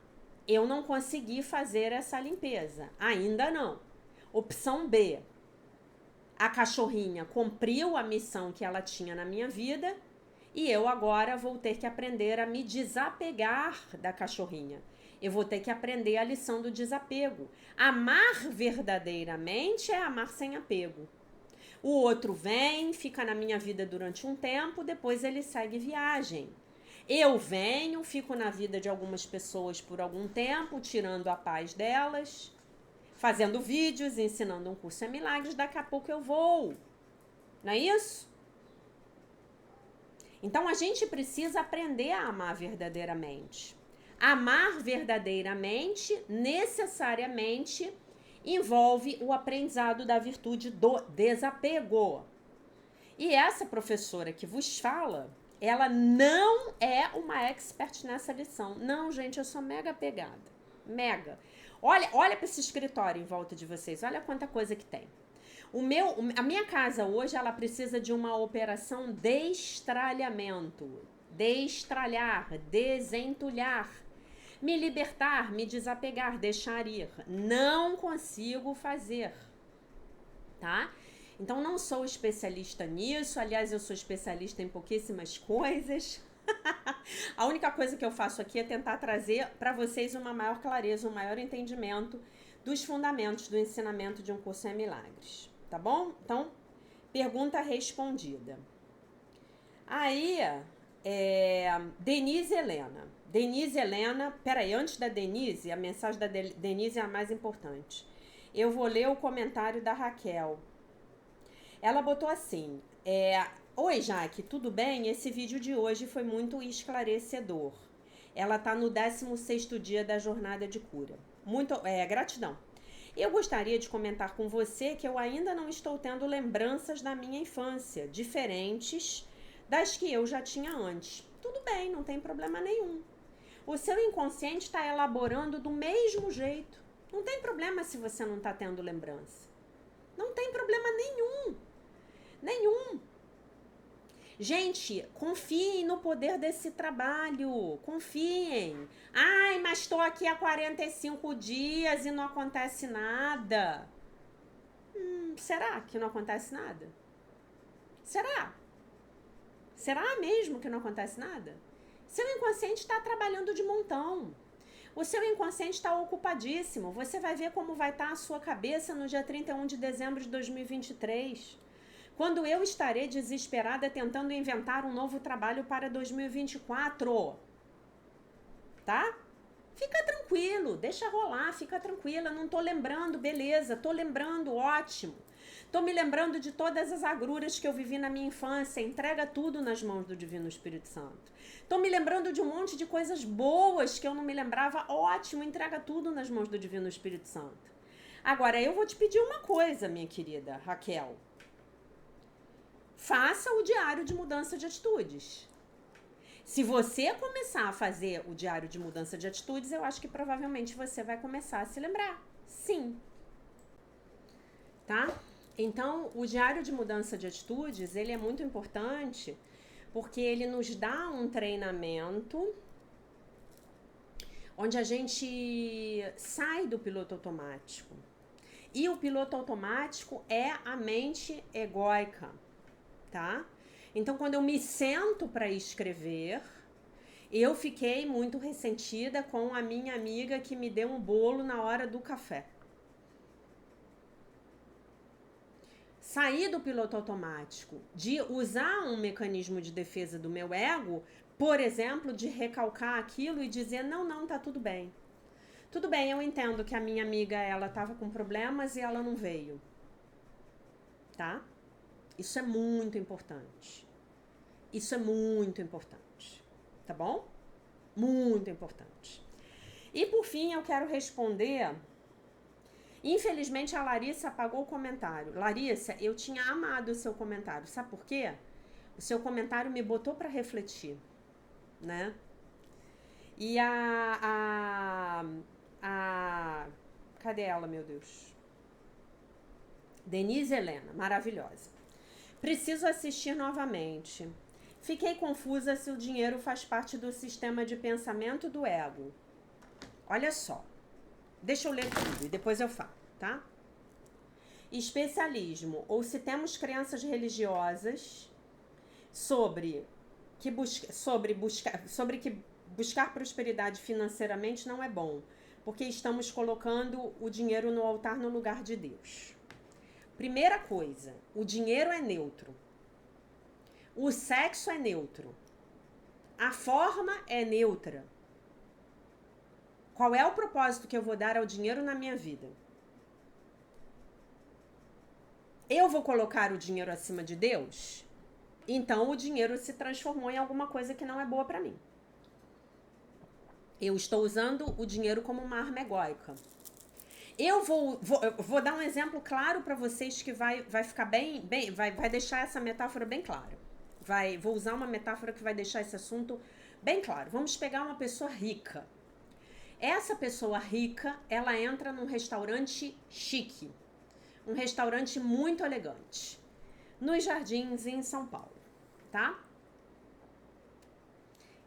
eu não consegui fazer essa limpeza. Ainda não. Opção B, a cachorrinha cumpriu a missão que ela tinha na minha vida e eu agora vou ter que aprender a me desapegar da cachorrinha. Eu vou ter que aprender a lição do desapego. Amar verdadeiramente é amar sem apego. O outro vem, fica na minha vida durante um tempo, depois ele segue viagem. Eu venho, fico na vida de algumas pessoas por algum tempo, tirando a paz delas, fazendo vídeos, ensinando um curso em milagres, daqui a pouco eu vou. Não é isso? Então a gente precisa aprender a amar verdadeiramente. Amar verdadeiramente, necessariamente, envolve o aprendizado da virtude do desapego. E essa professora que vos fala, ela não é uma expert nessa lição. Não, gente, eu sou mega apegada. Mega. Olha para esse escritório em volta de vocês. Olha quanta coisa que tem. A minha casa hoje, ela precisa de uma operação destralhamento. Destralhar, desentulhar. Me libertar, me desapegar, deixar ir. Não consigo fazer, tá? Então, não sou especialista nisso. Aliás, eu sou especialista em pouquíssimas coisas. A única coisa que eu faço aqui é tentar trazer para vocês uma maior clareza, um maior entendimento dos fundamentos do ensinamento de um curso em milagres, tá bom? Então, pergunta respondida. Aí, Denise Helena, peraí, antes da Denise, a mensagem da Denise é a mais importante. Eu vou ler o comentário da Raquel. Ela botou assim, Oi, Jaque, tudo bem? Esse vídeo de hoje foi muito esclarecedor. Ela tá no 16º dia da jornada de cura. Gratidão. Eu gostaria de comentar com você que eu ainda não estou tendo lembranças da minha infância, diferentes das que eu já tinha antes. Tudo bem, não tem problema nenhum. O seu inconsciente está elaborando do mesmo jeito. Não tem problema se você não está tendo lembrança. Não tem problema nenhum. Nenhum. Gente, confiem no poder desse trabalho. Confiem. Ai, mas estou aqui há 45 dias e não acontece nada. Será que não acontece nada? Será? Será mesmo que não acontece nada? Seu inconsciente está trabalhando de montão. O seu inconsciente está ocupadíssimo. Você vai ver como vai estar a sua cabeça no dia 31 de dezembro de 2023. Quando eu estarei desesperada tentando inventar um novo trabalho para 2024. Tá? Fica tranquilo, deixa rolar, fica tranquila. Não tô lembrando, beleza, tô lembrando, ótimo. Tô me lembrando de todas as agruras que eu vivi na minha infância. Entrega tudo nas mãos do Divino Espírito Santo. Tô me lembrando de um monte de coisas boas que eu não me lembrava. Ótimo, entrega tudo nas mãos do Divino Espírito Santo. Agora, eu vou te pedir uma coisa, minha querida Raquel. Faça o diário de mudança de atitudes. Se você começar a fazer o diário de mudança de atitudes, eu acho que provavelmente você vai começar a se lembrar. Sim. Tá? Então, o diário de mudança de atitudes, ele é muito importante porque ele nos dá um treinamento onde a gente sai do piloto automático. E o piloto automático é a mente egóica, tá? Então, quando eu me sento para escrever, eu fiquei muito ressentida com a minha amiga que me deu um bolo na hora do café. Sair do piloto automático, de usar um mecanismo de defesa do meu ego, por exemplo, de recalcar aquilo e dizer, não, tá tudo bem. Tudo bem, eu entendo que a minha amiga, ela tava com problemas e ela não veio. Tá? Isso é muito importante. Isso é muito importante. Tá bom? Muito importante. E por fim, eu quero responder. Infelizmente, a Larissa apagou o comentário. Larissa, eu tinha amado o seu comentário. Sabe por quê? O seu comentário me botou para refletir, né? E cadê ela, meu Deus? Denise Helena, maravilhosa. Preciso assistir novamente. Fiquei confusa se o dinheiro faz parte do sistema de pensamento do ego. Olha só. Deixa eu ler tudo e depois eu falo, tá? Especialismo, ou se temos crenças religiosas sobre que buscar prosperidade financeiramente não é bom, porque estamos colocando o dinheiro no altar no lugar de Deus. Primeira coisa, o dinheiro é neutro. O sexo é neutro. A forma é neutra. Qual é o propósito que eu vou dar ao dinheiro na minha vida? Eu vou colocar o dinheiro acima de Deus? Então o dinheiro se transformou em alguma coisa que não é boa para mim. Eu estou usando o dinheiro como uma arma egóica. Eu vou dar um exemplo claro para vocês que vai ficar vai deixar essa metáfora bem clara. Vou usar uma metáfora que vai deixar esse assunto bem claro. Vamos pegar uma pessoa rica. Essa pessoa rica, ela entra num restaurante chique, um restaurante muito elegante, nos Jardins, em São Paulo, tá?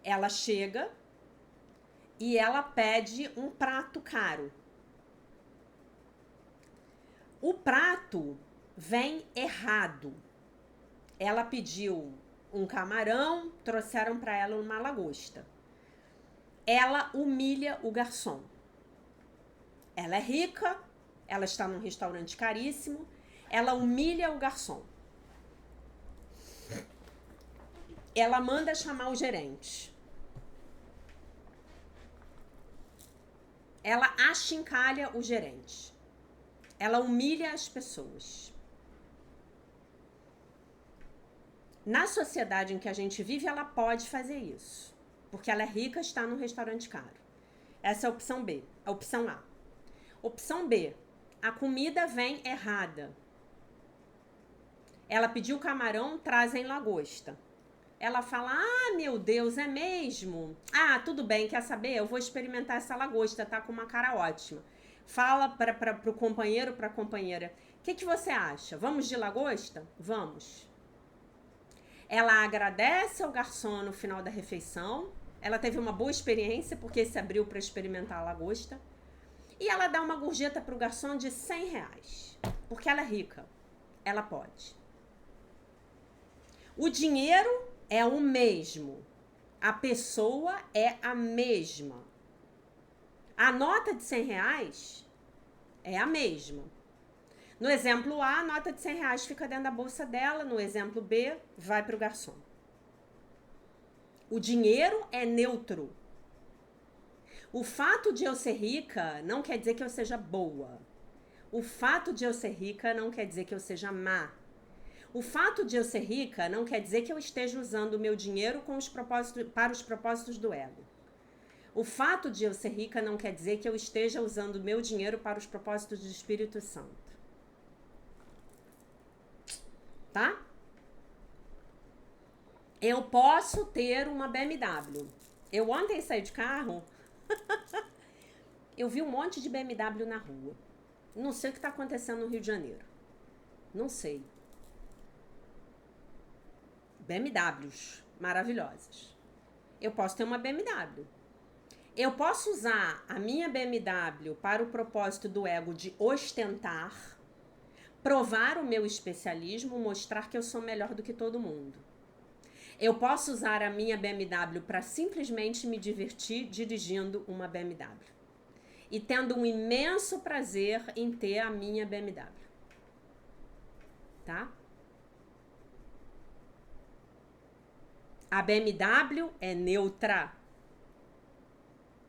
Ela chega e ela pede um prato caro. O prato vem errado. Ela pediu um camarão, trouxeram para ela uma lagosta. Ela humilha o garçom. Ela é rica, ela está num restaurante caríssimo, ela humilha o garçom. Ela manda chamar o gerente. Ela achincalha o gerente. Ela humilha as pessoas. Na sociedade em que a gente vive, ela pode fazer isso. Porque ela é rica, está num restaurante caro. Essa é a opção B. A opção A. Opção B. A comida vem errada. Ela pediu camarão, trazem lagosta. Ela fala, ah, meu Deus, é mesmo? Ah, tudo bem, quer saber? Eu vou experimentar essa lagosta, tá com uma cara ótima. Fala pro companheiro, pra companheira, o que você acha? Vamos de lagosta? Vamos. Ela agradece ao garçom no final da refeição. Ela teve uma boa experiência, porque se abriu para experimentar a lagosta. E ela dá uma gorjeta pro garçom de R$100. Porque ela é rica. Ela pode. O dinheiro é o mesmo. A pessoa é a mesma. A nota de R$100 é a mesma. No exemplo A, a nota de R$100 fica dentro da bolsa dela. No exemplo B, vai para o garçom. O dinheiro é neutro. O fato de eu ser rica não quer dizer que eu seja boa. O fato de eu ser rica não quer dizer que eu seja má. O fato de eu ser rica não quer dizer que eu esteja usando o meu dinheiro para os propósitos do ego. O fato de eu ser rica não quer dizer que eu esteja usando o meu dinheiro para os propósitos do Espírito Santo. Tá? Eu posso ter uma BMW. Eu ontem saí de carro, eu vi um monte de BMW na rua. Não sei o que está acontecendo no Rio de Janeiro. Não sei. BMWs maravilhosas. Eu posso ter uma BMW. Eu posso usar a minha BMW para o propósito do ego de ostentar, provar o meu especialismo, mostrar que eu sou melhor do que todo mundo. Eu posso usar a minha BMW para simplesmente me divertir dirigindo uma BMW. E tendo um imenso prazer em ter a minha BMW. Tá? A BMW é neutra.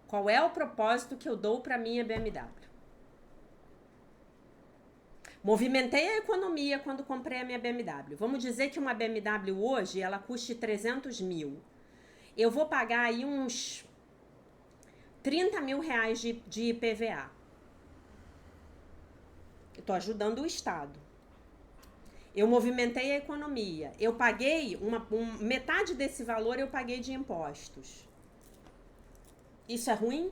Qual é o propósito que eu dou para minha BMW? Movimentei a economia quando comprei a minha BMW. Vamos dizer que uma BMW hoje, ela custe 300 mil. Eu vou pagar aí uns 30 mil reais de IPVA. Eu estou ajudando o Estado. Eu movimentei a economia. Eu paguei, metade desse valor eu paguei de impostos. Isso é ruim?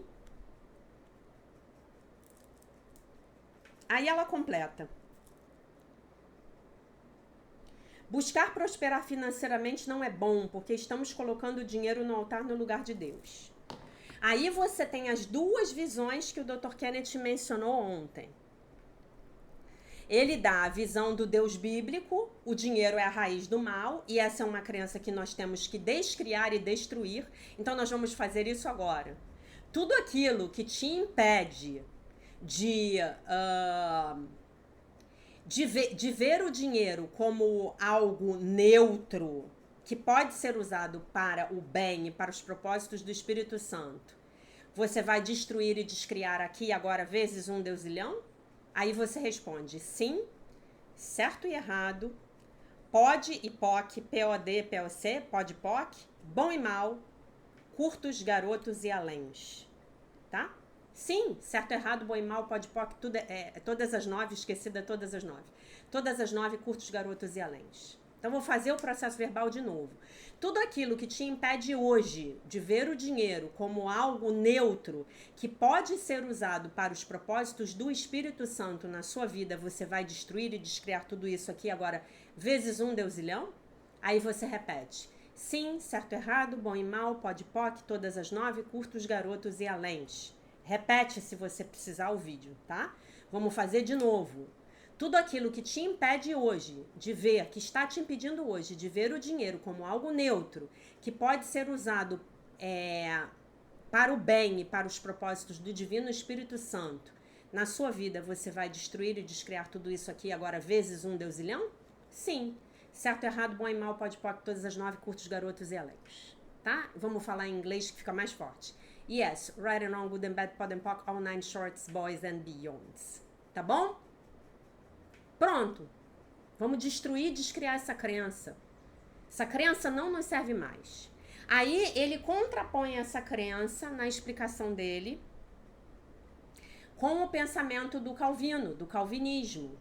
Aí ela completa. Buscar prosperar financeiramente não é bom, porque estamos colocando o dinheiro no altar no lugar de Deus. Aí você tem as duas visões que o Dr. Kenneth mencionou ontem. Ele dá a visão do Deus bíblico, o dinheiro é a raiz do mal, e essa é uma crença que nós temos que descriar e destruir. Então nós vamos fazer isso agora. Tudo aquilo que te impede de ver o dinheiro como algo neutro, que pode ser usado para o bem e para os propósitos do Espírito Santo, você vai destruir e descriar aqui agora vezes 1 deusilhão? Aí você responde sim, certo e errado, pode e POC, POD, POC, pode POC, bom e mal, curtos, garotos e aléns. Tá? Sim, certo, errado, bom e mal, pode POC, tudo todas as 9, esquecida todas as 9. Todas as 9, curtos, garotos e aléns. Então, vou fazer o processo verbal de novo. Tudo aquilo que te impede hoje de ver o dinheiro como algo neutro, que pode ser usado para os propósitos do Espírito Santo na sua vida, você vai destruir e descriar tudo isso aqui agora, vezes 1 deusilhão? Aí você repete. Sim, certo, errado, bom e mal, pode POC, todas as 9, curtos, garotos e aléns. Repete se você precisar o vídeo, tá? Vamos fazer de novo. Tudo aquilo que te impede hoje de ver, que está te impedindo hoje de ver o dinheiro como algo neutro, que pode ser usado para o bem e para os propósitos do Divino Espírito Santo, na sua vida você vai destruir e descriar tudo isso aqui agora vezes 1 deusilhão? Sim. Certo, errado, bom e mal, pode POC, todas as 9, curtos, garotos e alegres. Tá? Vamos falar em inglês que fica mais forte. Yes, right and wrong, good and bad, pod and poc, all 9 shorts, boys and beyonds. Tá bom? Pronto. Vamos destruir e descriar essa crença. Essa crença não nos serve mais. Aí ele contrapõe essa crença na explicação dele com o pensamento do Calvino, do calvinismo,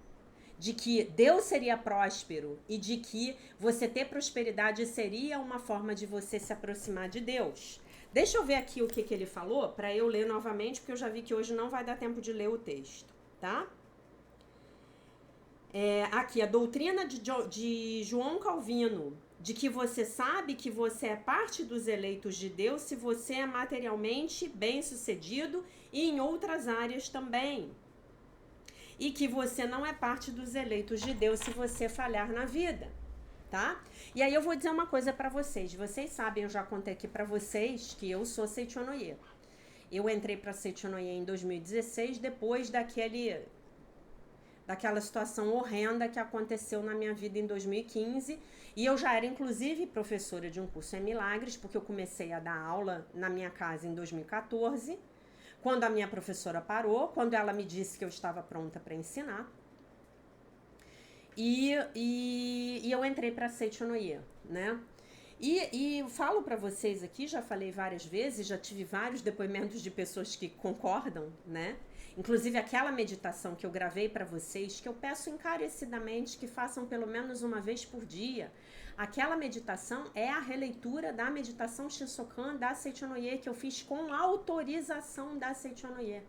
de que Deus seria próspero e de que você ter prosperidade seria uma forma de você se aproximar de Deus. Deixa eu ver aqui o que ele falou para eu ler novamente, porque eu já vi que hoje não vai dar tempo de ler o texto, tá? Aqui, a doutrina de João Calvino, de que você sabe que você é parte dos eleitos de Deus se você é materialmente bem-sucedido e em outras áreas também. E que você não é parte dos eleitos de Deus se você falhar na vida, tá? E aí eu vou dizer uma coisa pra vocês. Vocês sabem, eu já contei aqui pra vocês que eu sou Seichonoye. Eu entrei pra Seichonoye em 2016, depois daquela situação horrenda que aconteceu na minha vida em 2015. E eu já era, inclusive, professora de um curso em milagres, porque eu comecei a dar aula na minha casa em 2014, quando a minha professora parou, quando ela me disse que eu estava pronta para ensinar. E eu entrei para Seichonoye, né? E falo para vocês aqui, já falei várias vezes, já tive vários depoimentos de pessoas que concordam, né? Inclusive aquela meditação que eu gravei para vocês, que eu peço encarecidamente que façam pelo menos uma vez por dia. Aquela meditação é a releitura da meditação Shinsokan da Seichonoye, que eu fiz com autorização da Seichonoye.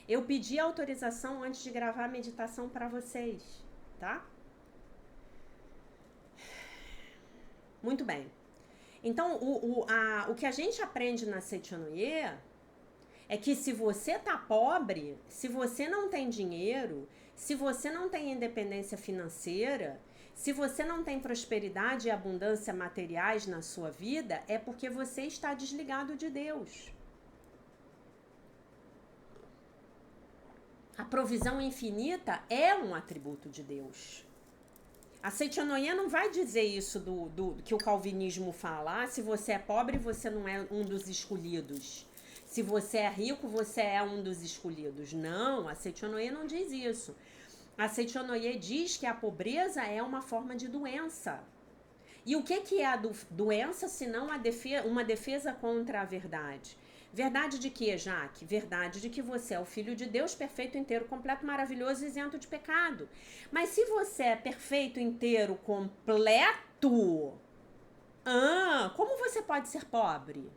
Eu pedi autorização antes de gravar a meditação para vocês, tá? Muito bem. Então, o que a gente aprende na Seichonoye é que se você tá pobre, se você não tem dinheiro, se você não tem independência financeira, se você não tem prosperidade e abundância materiais na sua vida, é porque você está desligado de Deus. A provisão infinita é um atributo de Deus. A Seichonoye não vai dizer isso do que o calvinismo fala. Ah, se você é pobre, você não é um dos escolhidos. Se você é rico, você é um dos escolhidos. Não, a Seichonoye não diz isso. A Seichonoye diz que a pobreza é uma forma de doença. E o que é a doença, senão uma defesa contra a verdade? Verdade de quê, Jaque? Verdade de que você é o Filho de Deus, perfeito, inteiro, completo, maravilhoso e isento de pecado. Mas se você é perfeito, inteiro, completo, como você pode ser pobre?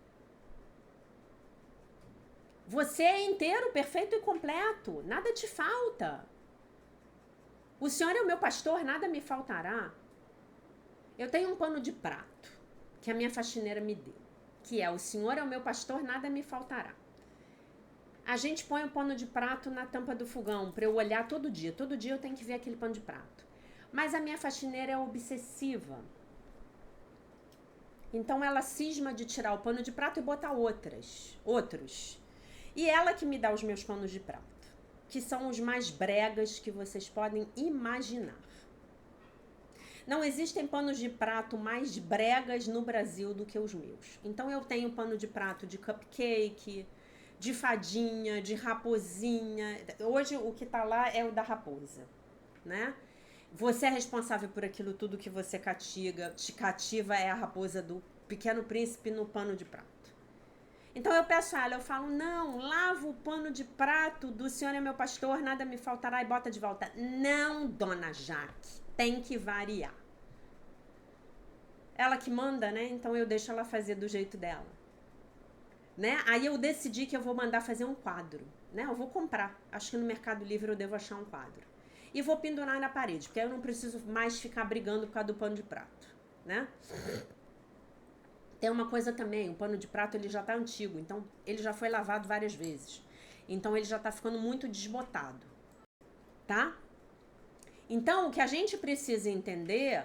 Você é inteiro, perfeito e completo. Nada te falta. O Senhor é o meu pastor, nada me faltará. Eu tenho um pano de prato que a minha faxineira me deu, que é: o Senhor é o meu pastor, nada me faltará. A gente põe o pano de prato na tampa do fogão para eu olhar todo dia. Todo dia eu tenho que ver aquele pano de prato. Mas a minha faxineira é obsessiva. Então ela cisma de tirar o pano de prato e botar outros. E ela que me dá os meus panos de prato, que são os mais bregas que vocês podem imaginar. Não existem panos de prato mais bregas no Brasil do que os meus. Então eu tenho pano de prato de cupcake, de fadinha, de raposinha. Hoje o que tá lá é o da raposa, né? Você é responsável por aquilo tudo que você te cativa é a raposa do Pequeno Príncipe no pano de prato. Então eu peço a ela, eu falo: não, lava o pano de prato do Senhor é meu pastor, nada me faltará, e bota de volta. Não, dona Jaque, tem que variar. Ela que manda, né? Então eu deixo ela fazer do jeito dela, né? Aí eu decidi que eu vou mandar fazer um quadro, né? Eu vou comprar, acho que no Mercado Livre eu devo achar um quadro. E vou pendurar na parede, porque aí eu não preciso mais ficar brigando por causa do pano de prato, né? Tem uma coisa também, o pano de prato ele já tá antigo, então ele já foi lavado várias vezes. Então ele já tá ficando muito desbotado, tá? Então o que a gente precisa entender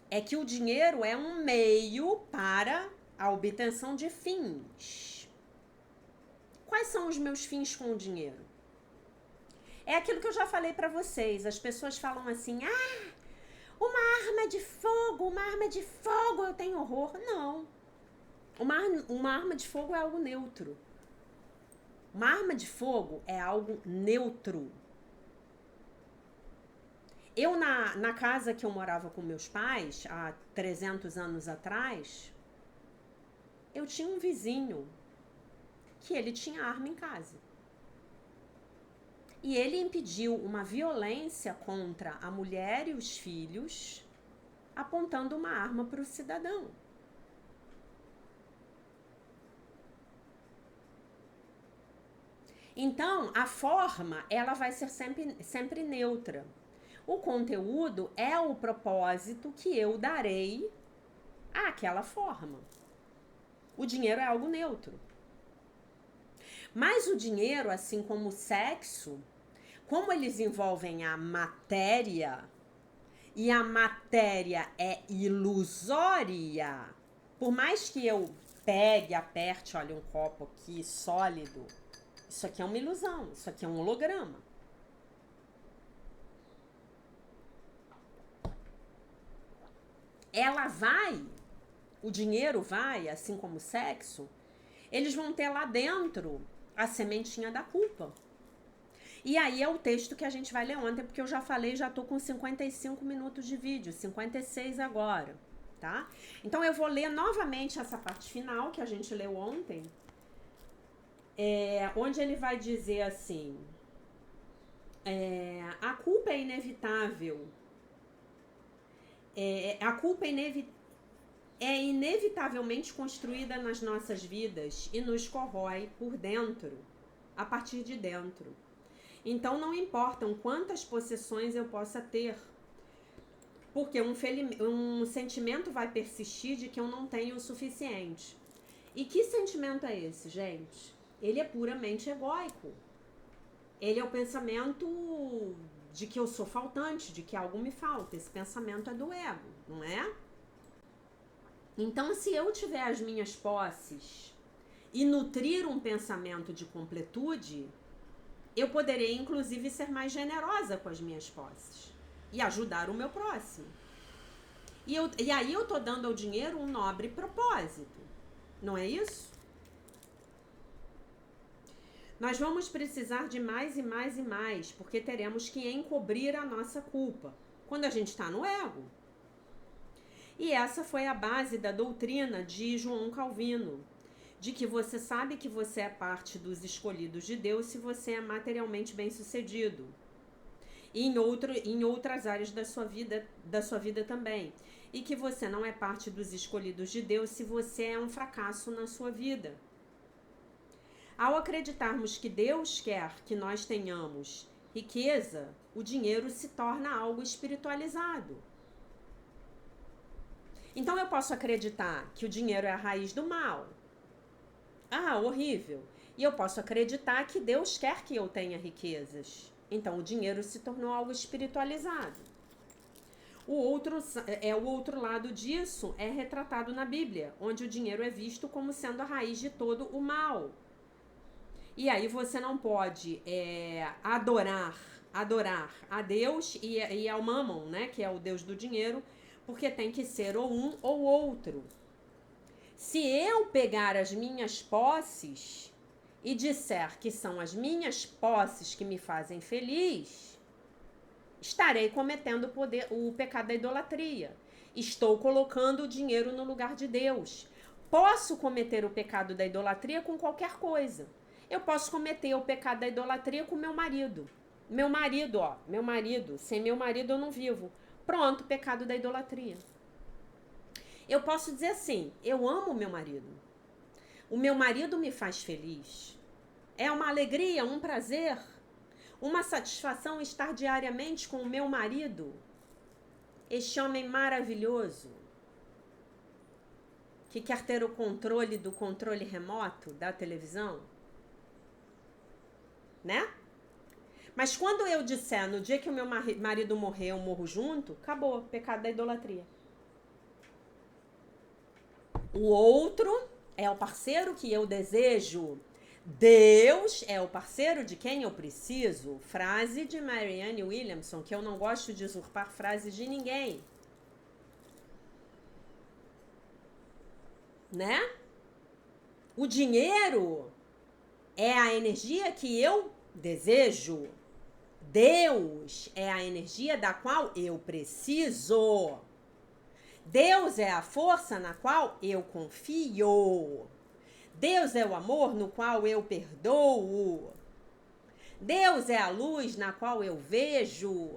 é que o dinheiro é um meio para a obtenção de fins. Quais são os meus fins com o dinheiro? É aquilo que eu já falei para vocês. As pessoas falam assim: uma arma de fogo, eu tenho horror. Não. Uma arma de fogo é algo neutro. Uma arma de fogo é algo neutro. Eu, na casa que eu morava com meus pais, há 300 anos atrás, eu tinha um vizinho que ele tinha arma em casa. E ele impediu uma violência contra a mulher e os filhos, apontando uma arma para o cidadão. Então, a forma, ela vai ser sempre neutra. O conteúdo é o propósito que eu darei àquela forma. O dinheiro é algo neutro. Mas o dinheiro, assim como o sexo, como eles envolvem a matéria, e a matéria é ilusória, por mais que eu pegue, aperte, olha um copo aqui sólido, isso aqui é uma ilusão, isso aqui é um holograma. Ela vai, o dinheiro vai, assim como o sexo, eles vão ter lá dentro a sementinha da culpa. E aí é o texto que a gente vai ler ontem, porque eu já falei, já tô com 55 minutos de vídeo, 56 agora, tá? Então eu vou ler novamente essa parte final que a gente leu ontem, onde ele vai dizer assim, a culpa é inevitável, a culpa é inevitavelmente construída nas nossas vidas e nos corrói por dentro, a partir de dentro. Então não importam quantas possessões eu possa ter, porque um sentimento vai persistir de que eu não tenho o suficiente. E que sentimento é esse, gente? Ele é puramente egóico. Ele é o pensamento de que eu sou faltante, de que algo me falta. Esse pensamento é do ego, não é? Então, se eu tiver as minhas posses e nutrir um pensamento de completude, eu poderei, inclusive, ser mais generosa com as minhas posses e ajudar o meu próximo. E aí eu tô dando ao dinheiro um nobre propósito, não é isso? Nós vamos precisar de mais e mais e mais, porque teremos que encobrir a nossa culpa, quando a gente está no ego. E essa foi a base da doutrina de João Calvino, de que você sabe que você é parte dos escolhidos de Deus se você é materialmente bem-sucedido. E em outras áreas da sua vida também. E que você não é parte dos escolhidos de Deus se você é um fracasso na sua vida. Ao acreditarmos que Deus quer que nós tenhamos riqueza, o dinheiro se torna algo espiritualizado. Então eu posso acreditar que o dinheiro é a raiz do mal. Ah, horrível. E eu posso acreditar que Deus quer que eu tenha riquezas. Então o dinheiro se tornou algo espiritualizado. O outro lado disso é retratado na Bíblia, onde o dinheiro é visto como sendo a raiz de todo o mal. E aí você não pode adorar a Deus e ao Mammon, né, que é o Deus do dinheiro, porque tem que ser ou um ou outro. Se eu pegar as minhas posses e disser que são as minhas posses que me fazem feliz, estarei cometendo o pecado da idolatria. Estou colocando o dinheiro no lugar de Deus. Posso cometer o pecado da idolatria com qualquer coisa. Eu posso cometer o pecado da idolatria com meu marido. Meu marido, sem meu marido eu não vivo. Pronto, pecado da idolatria. Eu posso dizer assim, eu amo o meu marido. O meu marido me faz feliz. É uma alegria, um prazer, uma satisfação estar diariamente com o meu marido. Este homem maravilhoso, que quer ter o controle do controle remoto da televisão. Né? Mas quando eu disser, no dia que o meu marido morrer, eu morro junto, acabou, pecado da idolatria. O outro é o parceiro que eu desejo. Deus é o parceiro de quem eu preciso. Frase de Marianne Williamson, que eu não gosto de usurpar frases de ninguém. Né? O dinheiro é a energia que eu desejo. Deus é a energia da qual eu preciso. Deus é a força na qual eu confio. Deus é o amor no qual eu perdoo. Deus é a luz na qual eu vejo.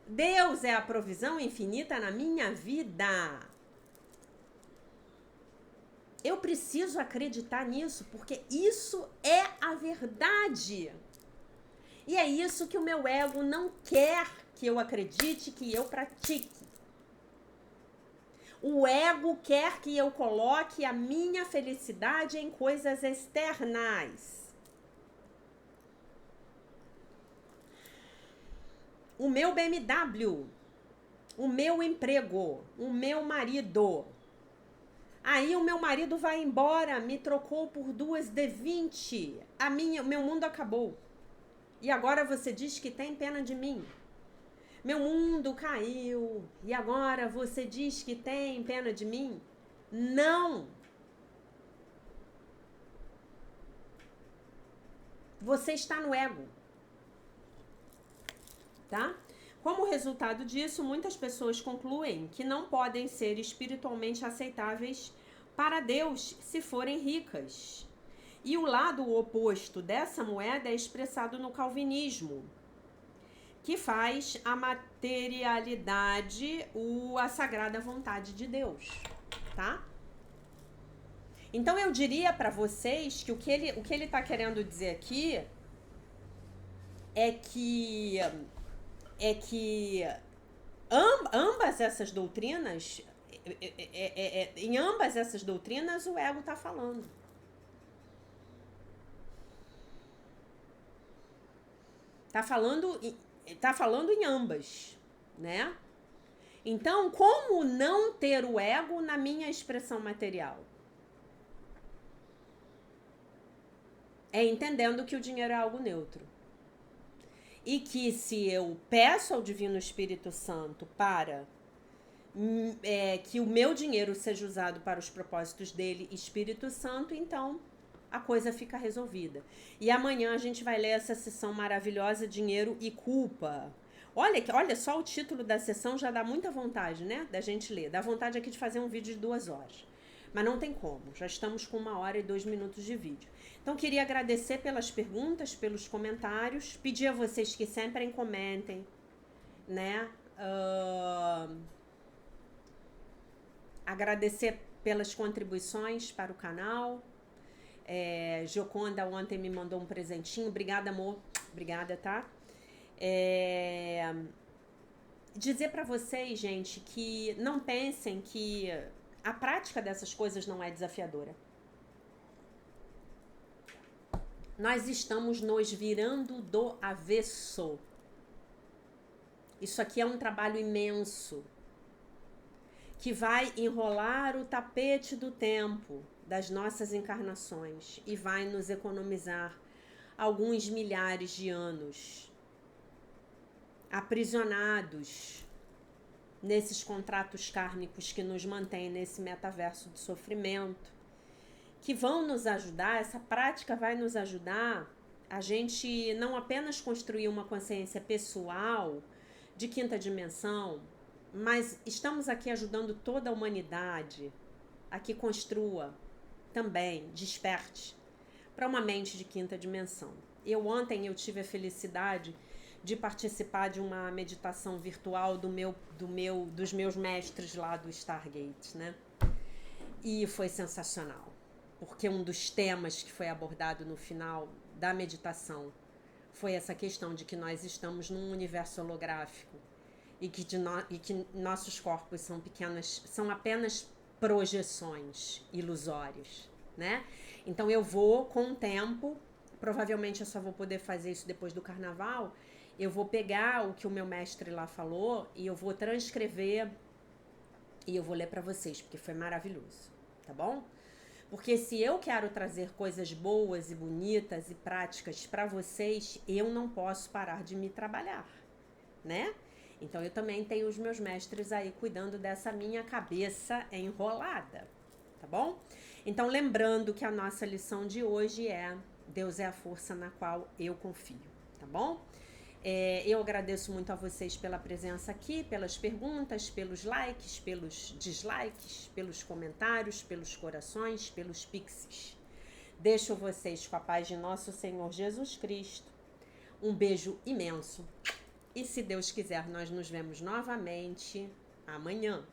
Deus é a provisão infinita na minha vida. Eu preciso acreditar nisso, porque isso é a verdade. E é isso que o meu ego não quer que eu acredite, que eu pratique. O ego quer que eu coloque a minha felicidade em coisas externas. O meu BMW, o meu emprego, o meu marido. Aí o meu marido vai embora, me trocou por 2 D20. O meu mundo acabou. E agora você diz que tem pena de mim. Meu mundo caiu. E agora você diz que tem pena de mim? Não. Você está no ego. Tá? Como resultado disso, muitas pessoas concluem que não podem ser espiritualmente aceitáveis para Deus se forem ricas. E o lado oposto dessa moeda é expressado no calvinismo, que faz a materialidade a sagrada vontade de Deus, tá? Então eu diria para vocês que o que ele tá querendo dizer aqui é que ambas essas doutrinas, em ambas essas doutrinas o ego tá falando. Tá falando em ambas, né? Então, como não ter o ego na minha expressão material? É entendendo que o dinheiro é algo neutro. E que se eu peço ao Divino Espírito Santo para que o meu dinheiro seja usado para os propósitos dele, Espírito Santo, então a coisa fica resolvida. E amanhã a gente vai ler essa sessão maravilhosa, Dinheiro e Culpa. Olha só, o título da sessão já dá muita vontade, né? Da gente ler. Dá vontade aqui de fazer um vídeo de 2 horas. Mas não tem como. Já estamos com 1 hora e 2 minutos de vídeo. Então, queria agradecer pelas perguntas, pelos comentários. Pedir a vocês que sempre comentem, né? Agradecer pelas contribuições para o canal. Joconda ontem me mandou um presentinho. Obrigada, amor. Obrigada, tá? Dizer para vocês, gente, que não pensem que a prática dessas coisas não é desafiadora. Nós estamos nos virando do avesso. Isso aqui é um trabalho imenso que vai enrolar o tapete do tempo das nossas encarnações e vai nos economizar alguns milhares de anos aprisionados nesses contratos kármicos que nos mantêm nesse metaverso de sofrimento, que vão nos ajudar. Essa prática vai nos ajudar a gente não apenas construir uma consciência pessoal de 5ª dimensão, mas estamos aqui ajudando toda a humanidade a que construa também, desperte para uma mente de 5ª dimensão. Ontem eu tive a felicidade de participar de uma meditação virtual dos meus mestres lá do Stargate, né? E foi sensacional, porque um dos temas que foi abordado no final da meditação foi essa questão de que nós estamos num universo holográfico e que nossos corpos são apenas projeções ilusórias, né? Então eu vou, com o tempo, provavelmente eu só vou poder fazer isso depois do carnaval, eu vou pegar o que o meu mestre lá falou e eu vou transcrever e eu vou ler para vocês, porque foi maravilhoso, tá bom? Porque se eu quero trazer coisas boas e bonitas e práticas para vocês, eu não posso parar de me trabalhar, né? Então eu também tenho os meus mestres aí cuidando dessa minha cabeça enrolada, tá bom? Então lembrando que a nossa lição de hoje é: Deus é a força na qual eu confio, tá bom? Eu agradeço muito a vocês pela presença aqui, pelas perguntas, pelos likes, pelos dislikes, pelos comentários, pelos corações, pelos pixies. Deixo vocês com a paz de nosso Senhor Jesus Cristo. Um beijo imenso. E se Deus quiser, nós nos vemos novamente amanhã.